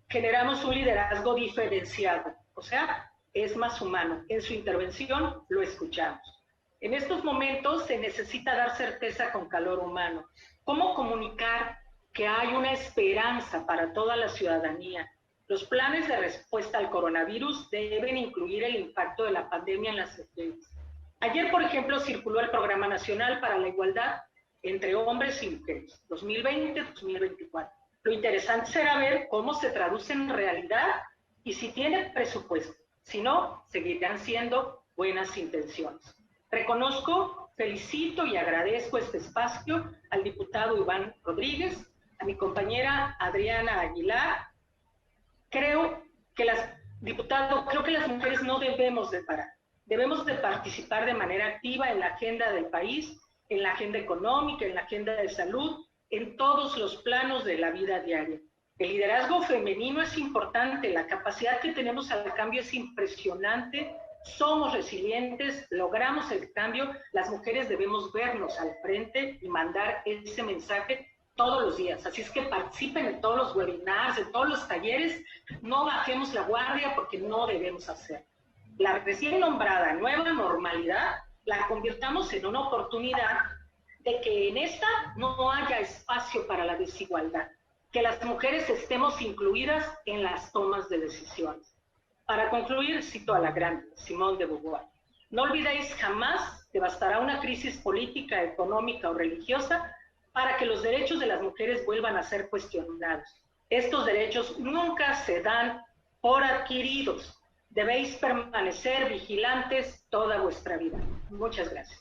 generamos un liderazgo diferenciado, o sea, es más humano. En su intervención lo escuchamos. En estos momentos se necesita dar certeza con calor humano. ¿Cómo comunicar que hay una esperanza para toda la ciudadanía? Los planes de respuesta al coronavirus deben incluir el impacto de la pandemia en las mujeres. Ayer, por ejemplo, circuló el Programa Nacional para la Igualdad entre Hombres y Mujeres, 2020-2024. Lo interesante será ver cómo se traduce en realidad y si tiene presupuesto. Si no, seguirán siendo buenas intenciones. Reconozco, felicito y agradezco este espacio al diputado Iván Rodríguez, a mi compañera Adriana Aguilar. Creo que las mujeres no debemos de parar. Debemos de participar de manera activa en la agenda del país, en la agenda económica, en la agenda de salud, en todos los planos de la vida diaria. El liderazgo femenino es importante, la capacidad que tenemos al cambio es impresionante, somos resilientes, logramos el cambio, las mujeres debemos vernos al frente y mandar ese mensaje todos los días. Así es que participen en todos los webinars, en todos los talleres, no bajemos la guardia porque no debemos hacer. La recién nombrada nueva normalidad la convirtamos en una oportunidad de que en esta no haya espacio para la desigualdad, que las mujeres estemos incluidas en las tomas de decisiones. Para concluir, cito a la gran Simone de Beauvoir: no olvidéis jamás que bastará una crisis política, económica o religiosa para que los derechos de las mujeres vuelvan a ser cuestionados. Estos derechos nunca se dan por adquiridos. Debéis permanecer vigilantes toda vuestra vida. Muchas gracias.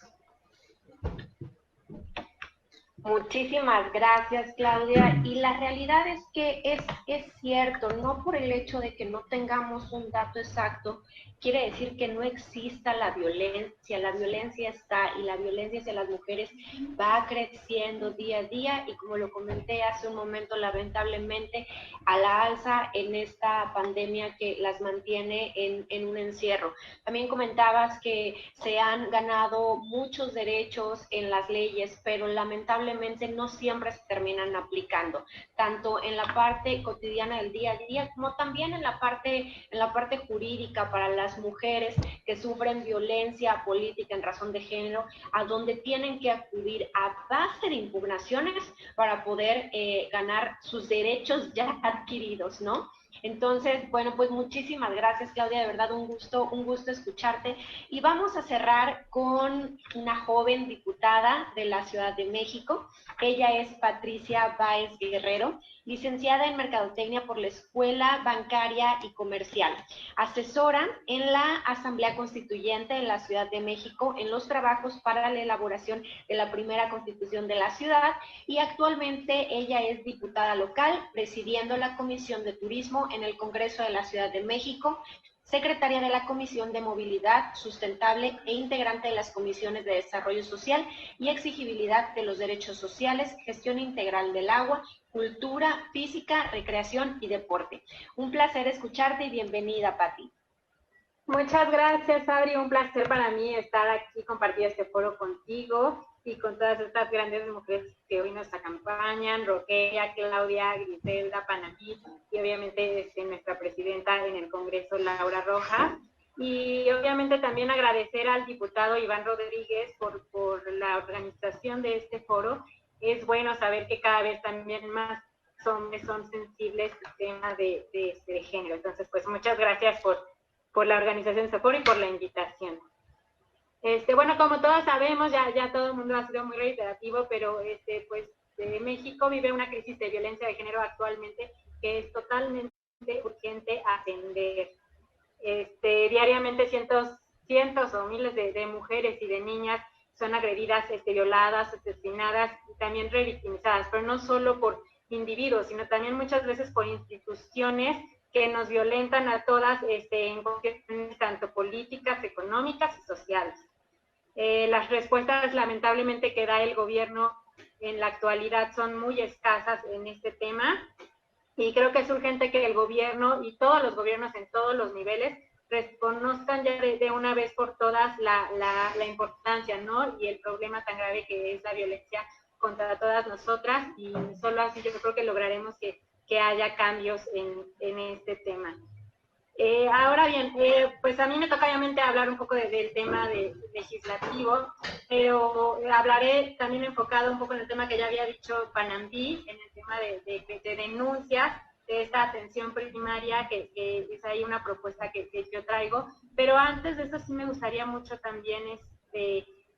Muchísimas gracias, Claudia. Y la realidad es que es cierto, no por el hecho de que no tengamos un dato exacto, quiere decir que no exista la violencia está, y la violencia hacia las mujeres va creciendo día a día, y como lo comenté hace un momento, lamentablemente a la alza en esta pandemia que las mantiene en un encierro. También comentabas que se han ganado muchos derechos en las leyes, pero lamentablemente no siempre se terminan aplicando, tanto en la parte cotidiana del día a día como también en la parte jurídica para las mujeres que sufren violencia política en razón de género, a donde tienen que acudir a base de impugnaciones para poder ganar sus derechos ya adquiridos, ¿no? Entonces, bueno, pues muchísimas gracias, Claudia, de verdad un gusto escucharte. Y vamos a cerrar con una joven diputada de la Ciudad de México. Ella es Patricia Báez Guerrero, licenciada en Mercadotecnia por la Escuela Bancaria y Comercial, asesora en la Asamblea Constituyente de la Ciudad de México en los trabajos para la elaboración de la primera Constitución de la ciudad, y actualmente ella es diputada local, presidiendo la Comisión de Turismo en el Congreso de la Ciudad de México, secretaria de la Comisión de Movilidad Sustentable e integrante de las comisiones de Desarrollo Social y Exigibilidad de los Derechos Sociales, Gestión Integral del Agua, Cultura, Física, Recreación y Deporte. Un placer escucharte y bienvenida, Pati. Muchas gracias, Adri. Un placer para mí estar aquí, compartir este foro contigo y con todas estas grandes mujeres que hoy nos acompañan: Rogelia, Claudia, Griselda, Panamí, y obviamente nuestra presidenta en el Congreso, Laura Rojas. Y obviamente también agradecer al diputado Iván Rodríguez por la organización de este foro. Es bueno saber que cada vez también más hombres son sensibles al tema de género. Entonces, pues muchas gracias por la organización de este foro y por la invitación. Bueno, como todos sabemos, ya todo el mundo ha sido muy reiterativo, pero pues México vive una crisis de violencia de género actualmente que es totalmente urgente atender. Diariamente cientos o miles de mujeres y de niñas son agredidas, violadas, asesinadas y también revictimizadas, pero no solo por individuos, sino también muchas veces por instituciones que nos violentan a todas en cuestiones tanto políticas, económicas y sociales. Las respuestas lamentablemente que da el gobierno en la actualidad son muy escasas en este tema, y creo que es urgente que el gobierno y todos los gobiernos en todos los niveles reconozcan ya de una vez por todas la importancia, ¿no? Y el problema tan grave que es la violencia contra todas nosotras, y solo así yo creo que lograremos que haya cambios en este tema. Ahora bien, pues a mí me toca obviamente hablar un poco del tema legislativo, pero hablaré también enfocado un poco en el tema que ya había dicho Panambi, en el tema de denuncias de esta atención primaria, que es ahí una propuesta que yo traigo. Pero antes de eso sí me gustaría mucho también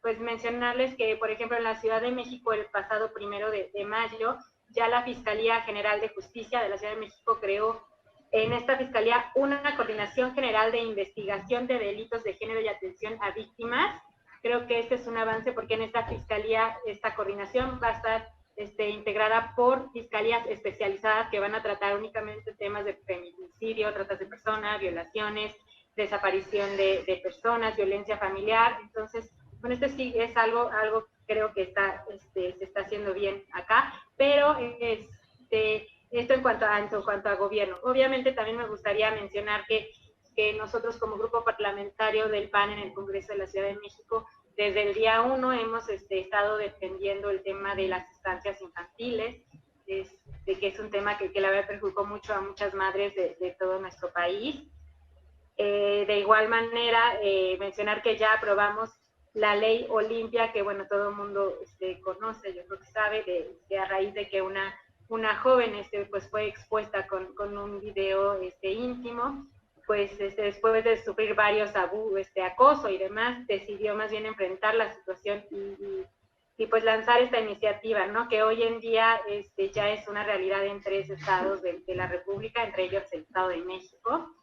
pues mencionarles que, por ejemplo, en la Ciudad de México el pasado 1 de mayo, ya la Fiscalía General de Justicia de la Ciudad de México creó en esta fiscalía una coordinación general de investigación de delitos de género y atención a víctimas. Creo que este es un avance porque en esta fiscalía, esta coordinación va a estar integrada por fiscalías especializadas que van a tratar únicamente temas de feminicidio, tratas de personas, violaciones, desaparición de personas, violencia familiar. Entonces, bueno, sí es algo creo que se está haciendo bien acá, pero esto en cuanto a gobierno. Obviamente también me gustaría mencionar que nosotros como grupo parlamentario del PAN en el Congreso de la Ciudad de México, desde el día 1 hemos estado defendiendo el tema de las estancias infantiles, de que es un tema que la verdad perjudicó mucho a muchas madres de todo nuestro país. De igual manera, mencionar que ya aprobamos la ley Olimpia, que bueno, todo el mundo conoce, yo creo que sabe, de a raíz de que una joven pues fue expuesta con un video íntimo, pues después de sufrir varios acoso y demás, decidió más bien enfrentar la situación y pues lanzar esta iniciativa, ¿no? Que hoy en día ya es una realidad en 3 estados de la República, entre ellos el Estado de México,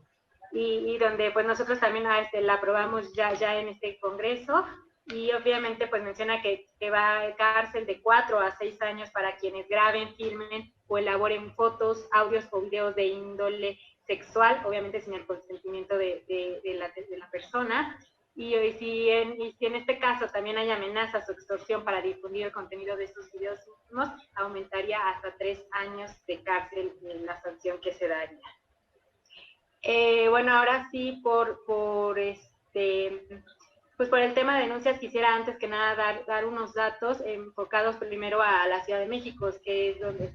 y donde pues nosotros también la aprobamos ya en este Congreso, y obviamente pues menciona que va a cárcel de 4 a 6 años para quienes graben, filmen o elaboren fotos, audios o videos de índole sexual, obviamente sin el consentimiento de la persona, y si en este caso también hay amenazas o extorsión para difundir el contenido de estos videos íntimos, aumentaría hasta 3 años de cárcel en la sanción que se daría. Bueno, ahora sí, pues por el tema de denuncias, quisiera antes que nada dar unos datos enfocados primero a la Ciudad de México, que es donde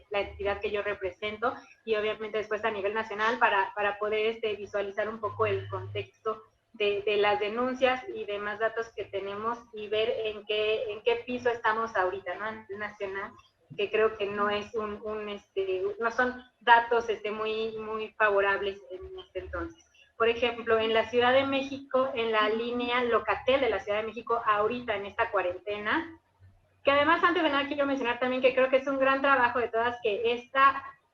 la entidad que yo represento, y obviamente después a nivel nacional para poder visualizar un poco el contexto de las denuncias y demás datos que tenemos y ver en qué piso estamos ahorita, ¿no? A nivel nacional, que creo que no es no son datos muy favorables en este entonces. Por ejemplo, en la Ciudad de México, en la línea Locatel de la Ciudad de México, ahorita en esta cuarentena, que además antes de nada quiero mencionar también que creo que es un gran trabajo de todas que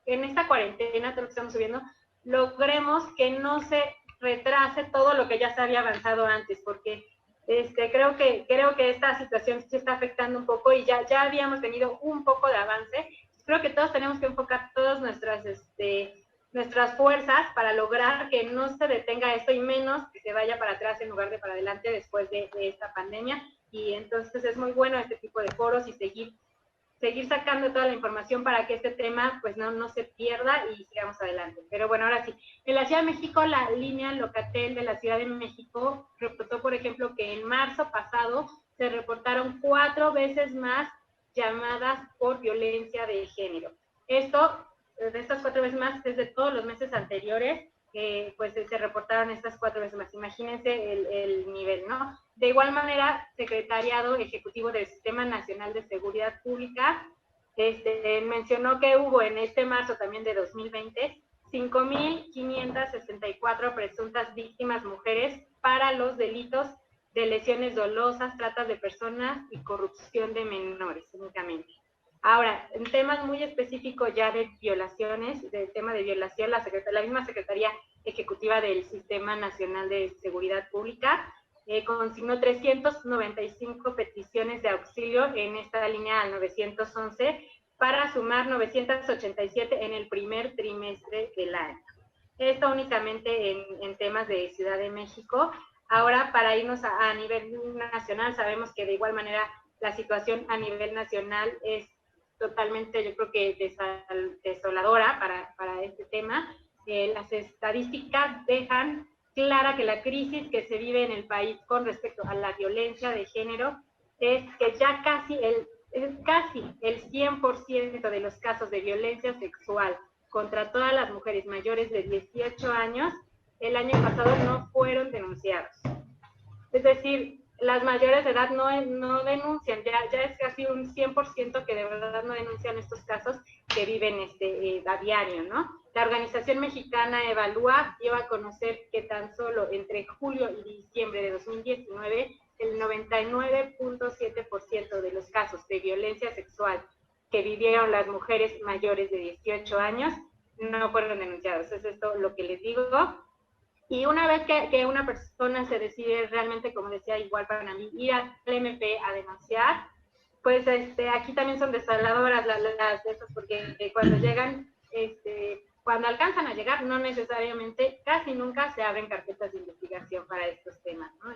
en esta cuarentena, todo lo que estamos subiendo, logremos que no se retrase todo lo que ya se había avanzado antes, porque creo que esta situación se está afectando un poco y ya habíamos tenido un poco de avance. Creo que todos tenemos que enfocar todas nuestras fuerzas para lograr que no se detenga esto y menos que se vaya para atrás en lugar de para adelante después de esta pandemia. Y entonces es muy bueno este tipo de foros y seguir sacando toda la información para que este tema pues no se pierda y sigamos adelante. Pero bueno, ahora sí, en la Ciudad de México, la línea Locatel de la Ciudad de México reportó, por ejemplo, que en marzo pasado se reportaron 4 veces más llamadas por violencia de género. De estas 4 veces más, desde todos los meses anteriores, pues se reportaron estas 4 veces más. Imagínense el nivel, ¿no? De igual manera, Secretariado Ejecutivo del Sistema Nacional de Seguridad Pública mencionó que hubo en marzo también de 2020 5,564 presuntas víctimas mujeres para los delitos de lesiones dolosas, tratas de personas y corrupción de menores únicamente. Ahora, en temas muy específicos ya de violaciones, del tema de violación, la misma Secretaría Ejecutiva del Sistema Nacional de Seguridad Pública consignó 395 peticiones de auxilio en esta línea al 911 para sumar 987 en el primer trimestre del año. Esto únicamente en temas de Ciudad de México. Ahora, para irnos a nivel nacional, sabemos que de igual manera la situación a nivel nacional es totalmente, yo creo que desoladora para este tema. Las estadísticas dejan clara que la crisis que se vive en el país con respecto a la violencia de género es que ya casi el 100% de los casos de violencia sexual contra todas las mujeres mayores de 18 años el año pasado no fueron denunciados. Es decir, las mayores de edad no denuncian, ya es casi un 100% que de verdad no denuncian estos casos que viven a diario, ¿no? La Organización Mexicana Evalúa dio a conocer que tan solo entre julio y diciembre de 2019, el 99.7% de los casos de violencia sexual que vivieron las mujeres mayores de 18 años no fueron denunciados. Es esto lo que les digo. Y una vez que una persona se decide realmente, como decía, igual para mí, ir al MP a denunciar, pues aquí también son desaladoras las de esas, porque cuando llegan, cuando alcanzan a llegar, no necesariamente, casi nunca se abren carpetas de investigación para estos temas, ¿no?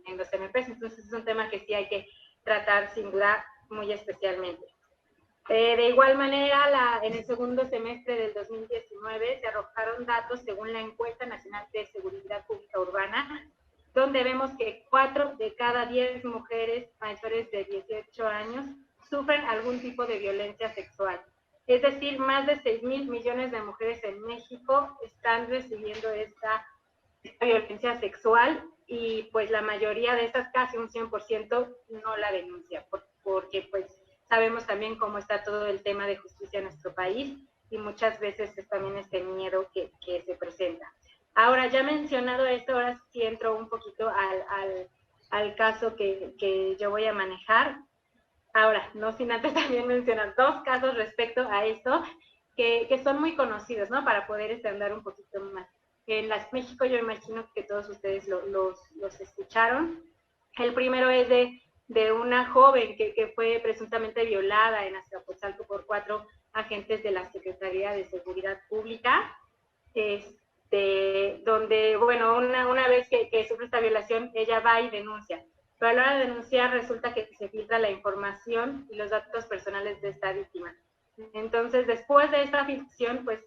En los MPs, entonces es un tema que sí hay que tratar sin duda muy especialmente. De igual manera, en el segundo semestre del 2019 se arrojaron datos según la Encuesta Nacional de Seguridad Pública Urbana, donde vemos que 4 de cada 10 mujeres mayores de 18 años sufren algún tipo de violencia sexual. Es decir, más de 6,000 millones de mujeres en México están recibiendo esta violencia sexual y pues la mayoría de estas, casi un 100%, no la denuncia, porque pues sabemos también cómo está todo el tema de justicia en nuestro país y muchas veces es también este miedo que se presenta. Ahora, ya mencionado esto, ahora sí entro un poquito al caso que yo voy a manejar. Ahora, no sin antes también mencionar 2 casos respecto a esto que son muy conocidos, ¿no? Para poder andar un poquito más. En Las México yo imagino que todos ustedes los escucharon. El primero es de una joven que fue presuntamente violada en Azcapotzalco por 4 agentes de la Secretaría de Seguridad Pública, donde, bueno, una vez que sufre esta violación, ella va y denuncia. Pero a la hora de denunciar resulta que se filtra la información y los datos personales de esta víctima. Entonces, después de esta filtración, pues,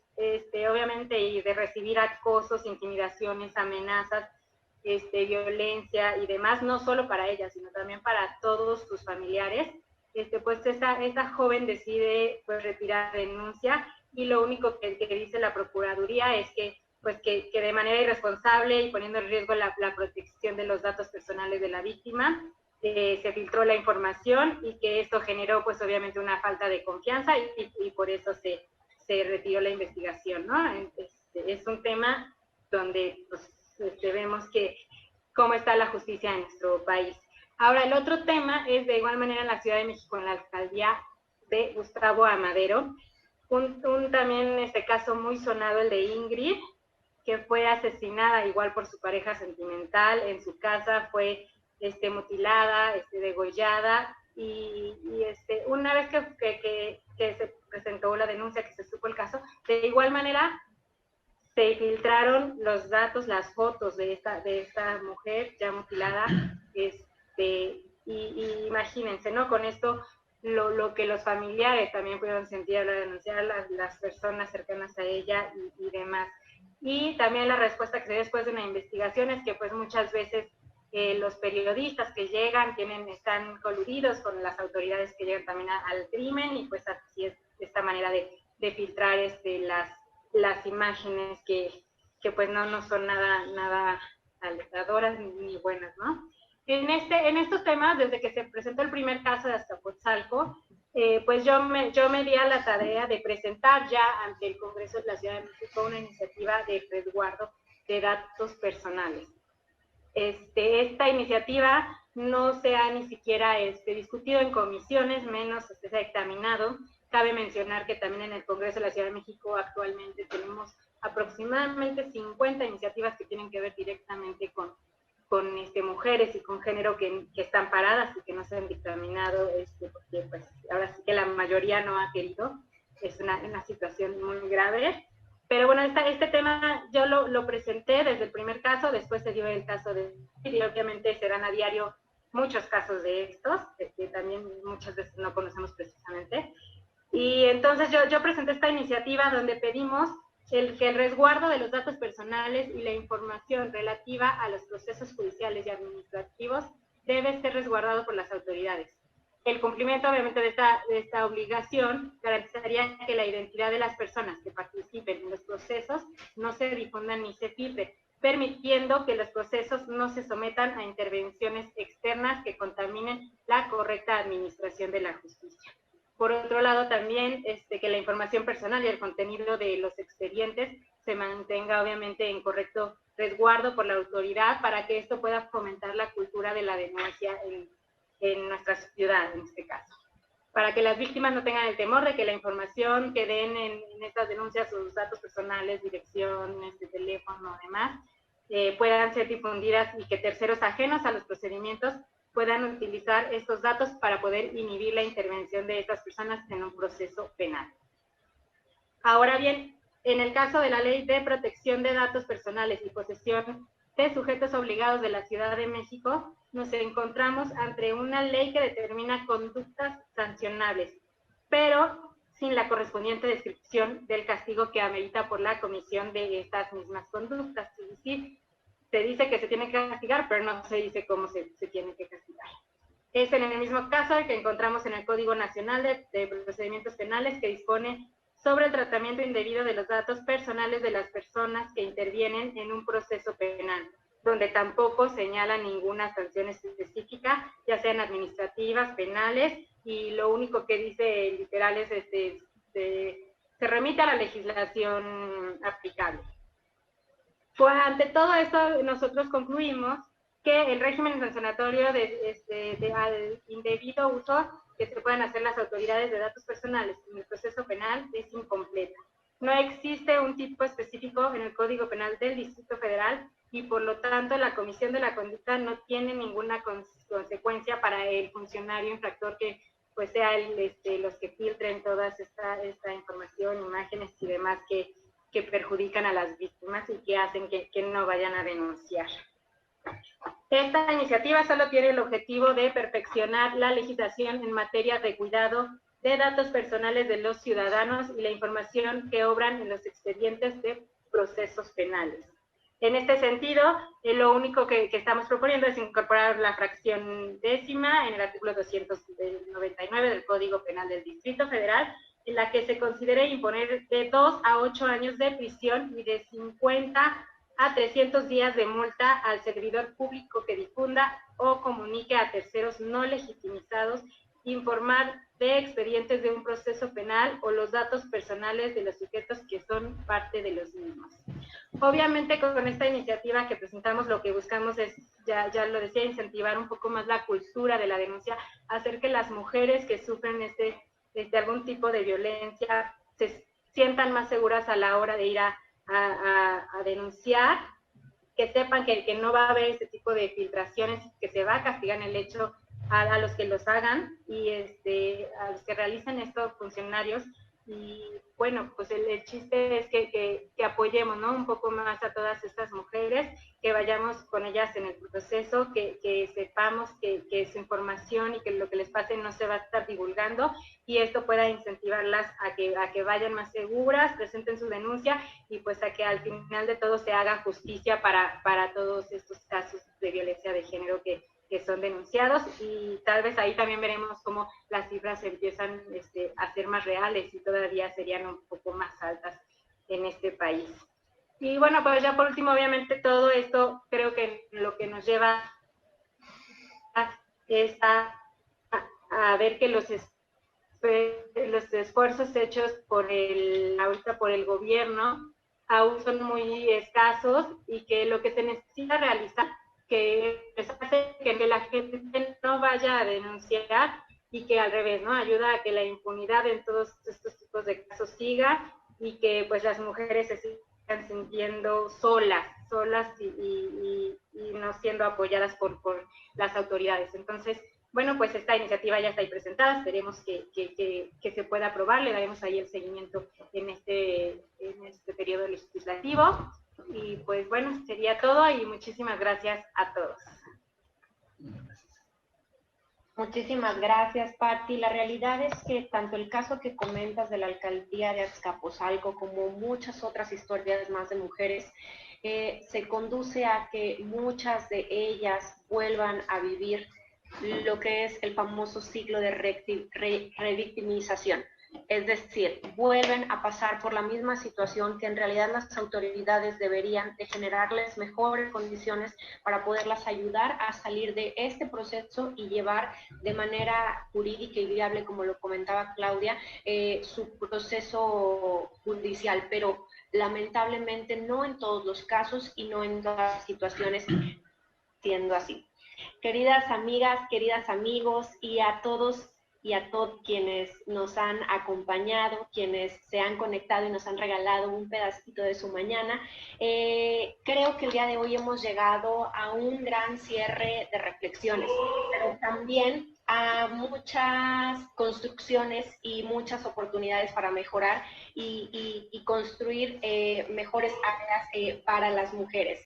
obviamente, y de recibir acosos, intimidaciones, amenazas, violencia y demás, no solo para ella, sino también para todos sus familiares, pues esta joven decide pues retirar denuncia y lo único que dice la Procuraduría es que de manera irresponsable y poniendo en riesgo la protección de los datos personales de la víctima, se filtró la información y que esto generó pues obviamente una falta de confianza y por eso se retiró la investigación, ¿no? Es un tema donde pues, vemos cómo está la justicia en nuestro país. Ahora, el otro tema es de igual manera en la Ciudad de México, en la alcaldía de Gustavo Amadero, un también caso muy sonado, el de Ingrid, que fue asesinada igual por su pareja sentimental en su casa, fue mutilada, degollada, y una vez que se presentó la denuncia, que se supo el caso, de igual manera se filtraron los datos, las fotos de esta mujer ya mutilada, y imagínense, ¿no? Con esto, lo que los familiares también pudieron sentir al denunciar, las personas cercanas a ella y demás. Y también la respuesta que se dio después de una investigación es que pues muchas veces los periodistas que llegan están coludidos con las autoridades que llegan también al crimen y pues así es esta manera de filtrar las imágenes que pues no son nada alentadoras ni buenas, ¿no? En estos temas, desde que se presentó el primer caso de Azcapotzalco, pues yo me di a la tarea de presentar ya ante el Congreso de la Ciudad de México una iniciativa de resguardo de datos personales. Esta iniciativa no se ha ni siquiera discutido en comisiones, menos se ha examinado. Cabe mencionar que también en el Congreso de la Ciudad de México actualmente tenemos aproximadamente 50 iniciativas que tienen que ver directamente con mujeres y con género que están paradas y que no se han dictaminado, porque pues ahora sí que la mayoría no ha querido. Es una situación muy grave. Pero bueno, este tema yo lo presenté desde el primer caso, después se dio el caso y obviamente se dan a diario muchos casos de estos, que también muchas veces no conocemos precisamente. Y entonces yo presenté esta iniciativa donde pedimos que el resguardo de los datos personales y la información relativa a los procesos judiciales y administrativos debe ser resguardado por las autoridades. El cumplimiento, obviamente, de esta obligación garantizaría que la identidad de las personas que participen en los procesos no se difundan ni se filtre, permitiendo que los procesos no se sometan a intervenciones externas que contaminen la correcta administración de la justicia. Por otro lado, también que la información personal y el contenido de los expedientes se mantenga, obviamente, en correcto resguardo por la autoridad para que esto pueda fomentar la cultura de la denuncia en nuestra ciudad, en este caso. para que las víctimas no tengan el temor de que la información que den en estas denuncias, sus datos personales, dirección, teléfono, demás, puedan ser difundidas y que terceros ajenos a los procedimientos puedan utilizar estos datos para poder inhibir la intervención de estas personas en un proceso penal. Ahora bien, en el caso de la Ley de Protección de Datos Personales y Posesión de Sujetos Obligados de la Ciudad de México, nos encontramos ante una ley que determina conductas sancionables, pero sin la correspondiente descripción del castigo que amerita por la comisión de estas mismas conductas. Es decir, se dice que se tiene que castigar, pero no se dice cómo se tiene que castigar. Es en el mismo caso el que encontramos en el Código Nacional de Procedimientos Penales, que dispone sobre el tratamiento indebido de los datos personales de las personas que intervienen en un proceso penal, donde tampoco señala ninguna sanción específica, ya sean administrativas, penales, y lo único que dice literal es se remite a la legislación aplicable. Pues ante todo esto, nosotros concluimos que el régimen sancionatorio al indebido uso que se pueden hacer las autoridades de datos personales en el proceso penal es incompleta. No existe un tipo específico en el Código Penal del Distrito Federal y por lo tanto la comisión de la conducta no tiene ninguna consecuencia para el funcionario infractor que pues sea los que filtren toda esta información, imágenes y demás que perjudican a las víctimas y que hacen que no vayan a denunciar. Esta iniciativa solo tiene el objetivo de perfeccionar la legislación en materia de cuidado de datos personales de los ciudadanos y la información que obran en los expedientes de procesos penales. En este sentido, lo único que estamos proponiendo es incorporar la fracción 10ª en el artículo 299 del Código Penal del Distrito Federal, en la que se considere imponer de 2 a 8 años de prisión y de 50 a 300 días de multa al servidor público que difunda o comunique a terceros no legitimizados informar de expedientes de un proceso penal o los datos personales de los sujetos que son parte de los mismos. Obviamente con esta iniciativa que presentamos lo que buscamos es, ya lo decía, incentivar un poco más la cultura de la denuncia, hacer que las mujeres que sufren algún tipo de violencia se sientan más seguras a la hora de ir a denunciar, que sepan que no va a haber ese tipo de filtraciones, que se va a castigar en el hecho a los que los hagan y a los que realicen estos funcionarios. Y bueno, pues el chiste es que apoyemos, ¿no?, un poco más a todas estas mujeres, que vayamos con ellas en el proceso, que sepamos que su información y que lo que les pase no se va a estar divulgando, y esto pueda incentivarlas a que vayan más seguras, presenten su denuncia, y pues a que al final de todo se haga justicia para todos estos casos de violencia de género que son denunciados, y tal vez ahí también veremos cómo las cifras empiezan a ser más reales y todavía serían un poco más altas en este país. Y bueno, pues ya por último, obviamente todo esto creo que lo que nos lleva es a ver que los esfuerzos hechos ahorita por el gobierno aún son muy escasos, y que lo que se necesita realizar que hace que la gente no vaya a denunciar, y que al revés, ¿no?, ayuda a que la impunidad en todos estos tipos de casos siga, y que pues las mujeres se sigan sintiendo solas y no siendo apoyadas por las autoridades. Entonces, bueno, pues esta iniciativa ya está ahí presentada, esperemos que se pueda aprobar, le daremos ahí el seguimiento en este periodo legislativo. Y pues bueno, sería todo, y muchísimas gracias a todos. Muchísimas gracias, Patti. La realidad es que tanto el caso que comentas de la alcaldía de Azcapotzalco como muchas otras historias más de mujeres se conduce a que muchas de ellas vuelvan a vivir lo que es el famoso ciclo de revictimización. Es decir, vuelven a pasar por la misma situación que en realidad las autoridades deberían de generarles mejores condiciones para poderlas ayudar a salir de este proceso y llevar de manera jurídica y viable, como lo comentaba Claudia, su proceso judicial, pero lamentablemente no en todos los casos y no en todas las situaciones siendo así. Queridas amigas, queridos amigos, y a todos y a todos quienes nos han acompañado, quienes se han conectado y nos han regalado un pedacito de su mañana. Creo que el día de hoy hemos llegado a un gran cierre de reflexiones, pero también a muchas construcciones y muchas oportunidades para mejorar y construir mejores áreas para las mujeres.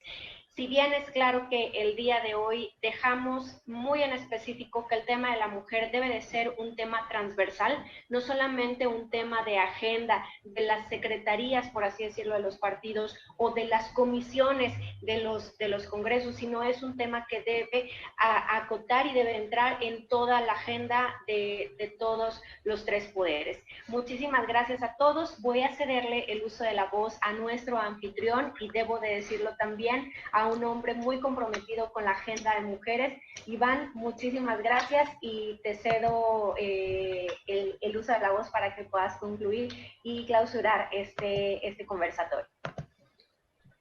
Si bien es claro que el día de hoy dejamos muy en específico que el tema de la mujer debe de ser un tema transversal, no solamente un tema de agenda de las secretarías, por así decirlo, de los partidos o de las comisiones de los congresos, sino es un tema que debe acotar y debe entrar en toda la agenda de todos los tres poderes. Muchísimas gracias a todos. Voy a cederle el uso de la voz a nuestro anfitrión y debo de decirlo también a un hombre muy comprometido con la agenda de mujeres. Iván, muchísimas gracias y te cedo el uso de la voz para que puedas concluir y clausurar este conversatorio.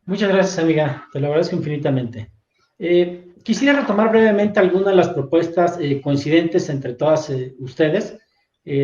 Muchas gracias, amiga, te lo agradezco infinitamente. Quisiera retomar brevemente algunas de las propuestas coincidentes entre todas ustedes,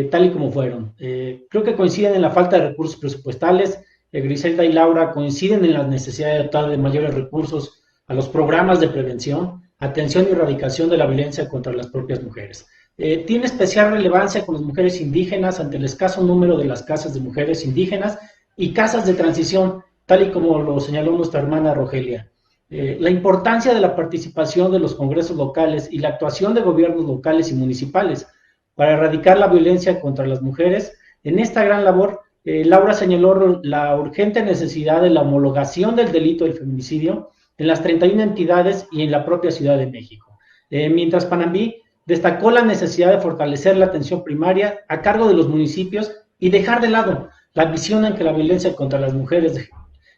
tal y como fueron. Creo que coinciden en la falta de recursos presupuestales. Griselda y Laura coinciden en la necesidad de dotar de mayores recursos a los programas de prevención, atención y erradicación de la violencia contra las propias mujeres. Tiene especial relevancia con las mujeres indígenas ante el escaso número de las casas de mujeres indígenas y casas de transición, tal y como lo señaló nuestra hermana Rogelia. La importancia de la participación de los congresos locales y la actuación de gobiernos locales y municipales para erradicar la violencia contra las mujeres. En esta gran labor, Laura señaló la urgente necesidad de la homologación del delito del feminicidio en las 31 entidades y en la propia Ciudad de México. Mientras Panambí destacó la necesidad de fortalecer la atención primaria a cargo de los municipios y dejar de lado la visión en que la violencia contra las mujeres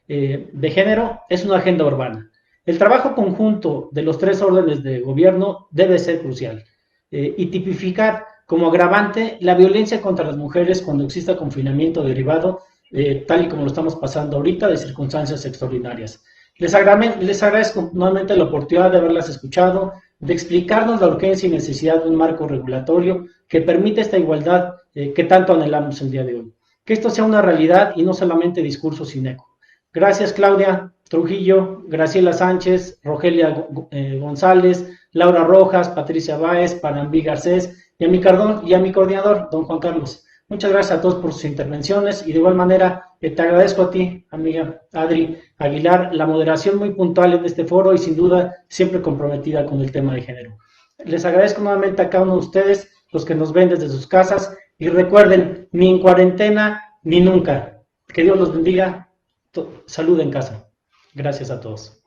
de género es una agenda urbana. El trabajo conjunto de los tres órdenes de gobierno debe ser crucial y tipificar como agravante la violencia contra las mujeres cuando exista confinamiento derivado, tal y como lo estamos pasando ahorita, de circunstancias extraordinarias. Les agradezco nuevamente la oportunidad de haberlas escuchado, de explicarnos la urgencia y necesidad de un marco regulatorio que permita esta igualdad que tanto anhelamos el día de hoy. Que esto sea una realidad y no solamente discurso sin eco. Gracias, Claudia Trujillo, Graciela Sánchez, Rogelia González, Laura Rojas, Patricia Báez, Panambí Garcés y a mi coordinador, don Juan Carlos. Muchas gracias a todos por sus intervenciones y de igual manera te agradezco a ti, amiga Adri Aguilar, la moderación muy puntual en este foro y sin duda siempre comprometida con el tema de género. Les agradezco nuevamente a cada uno de ustedes, los que nos ven desde sus casas y recuerden, ni en cuarentena ni nunca. Que Dios los bendiga. Salud en casa. Gracias a todos.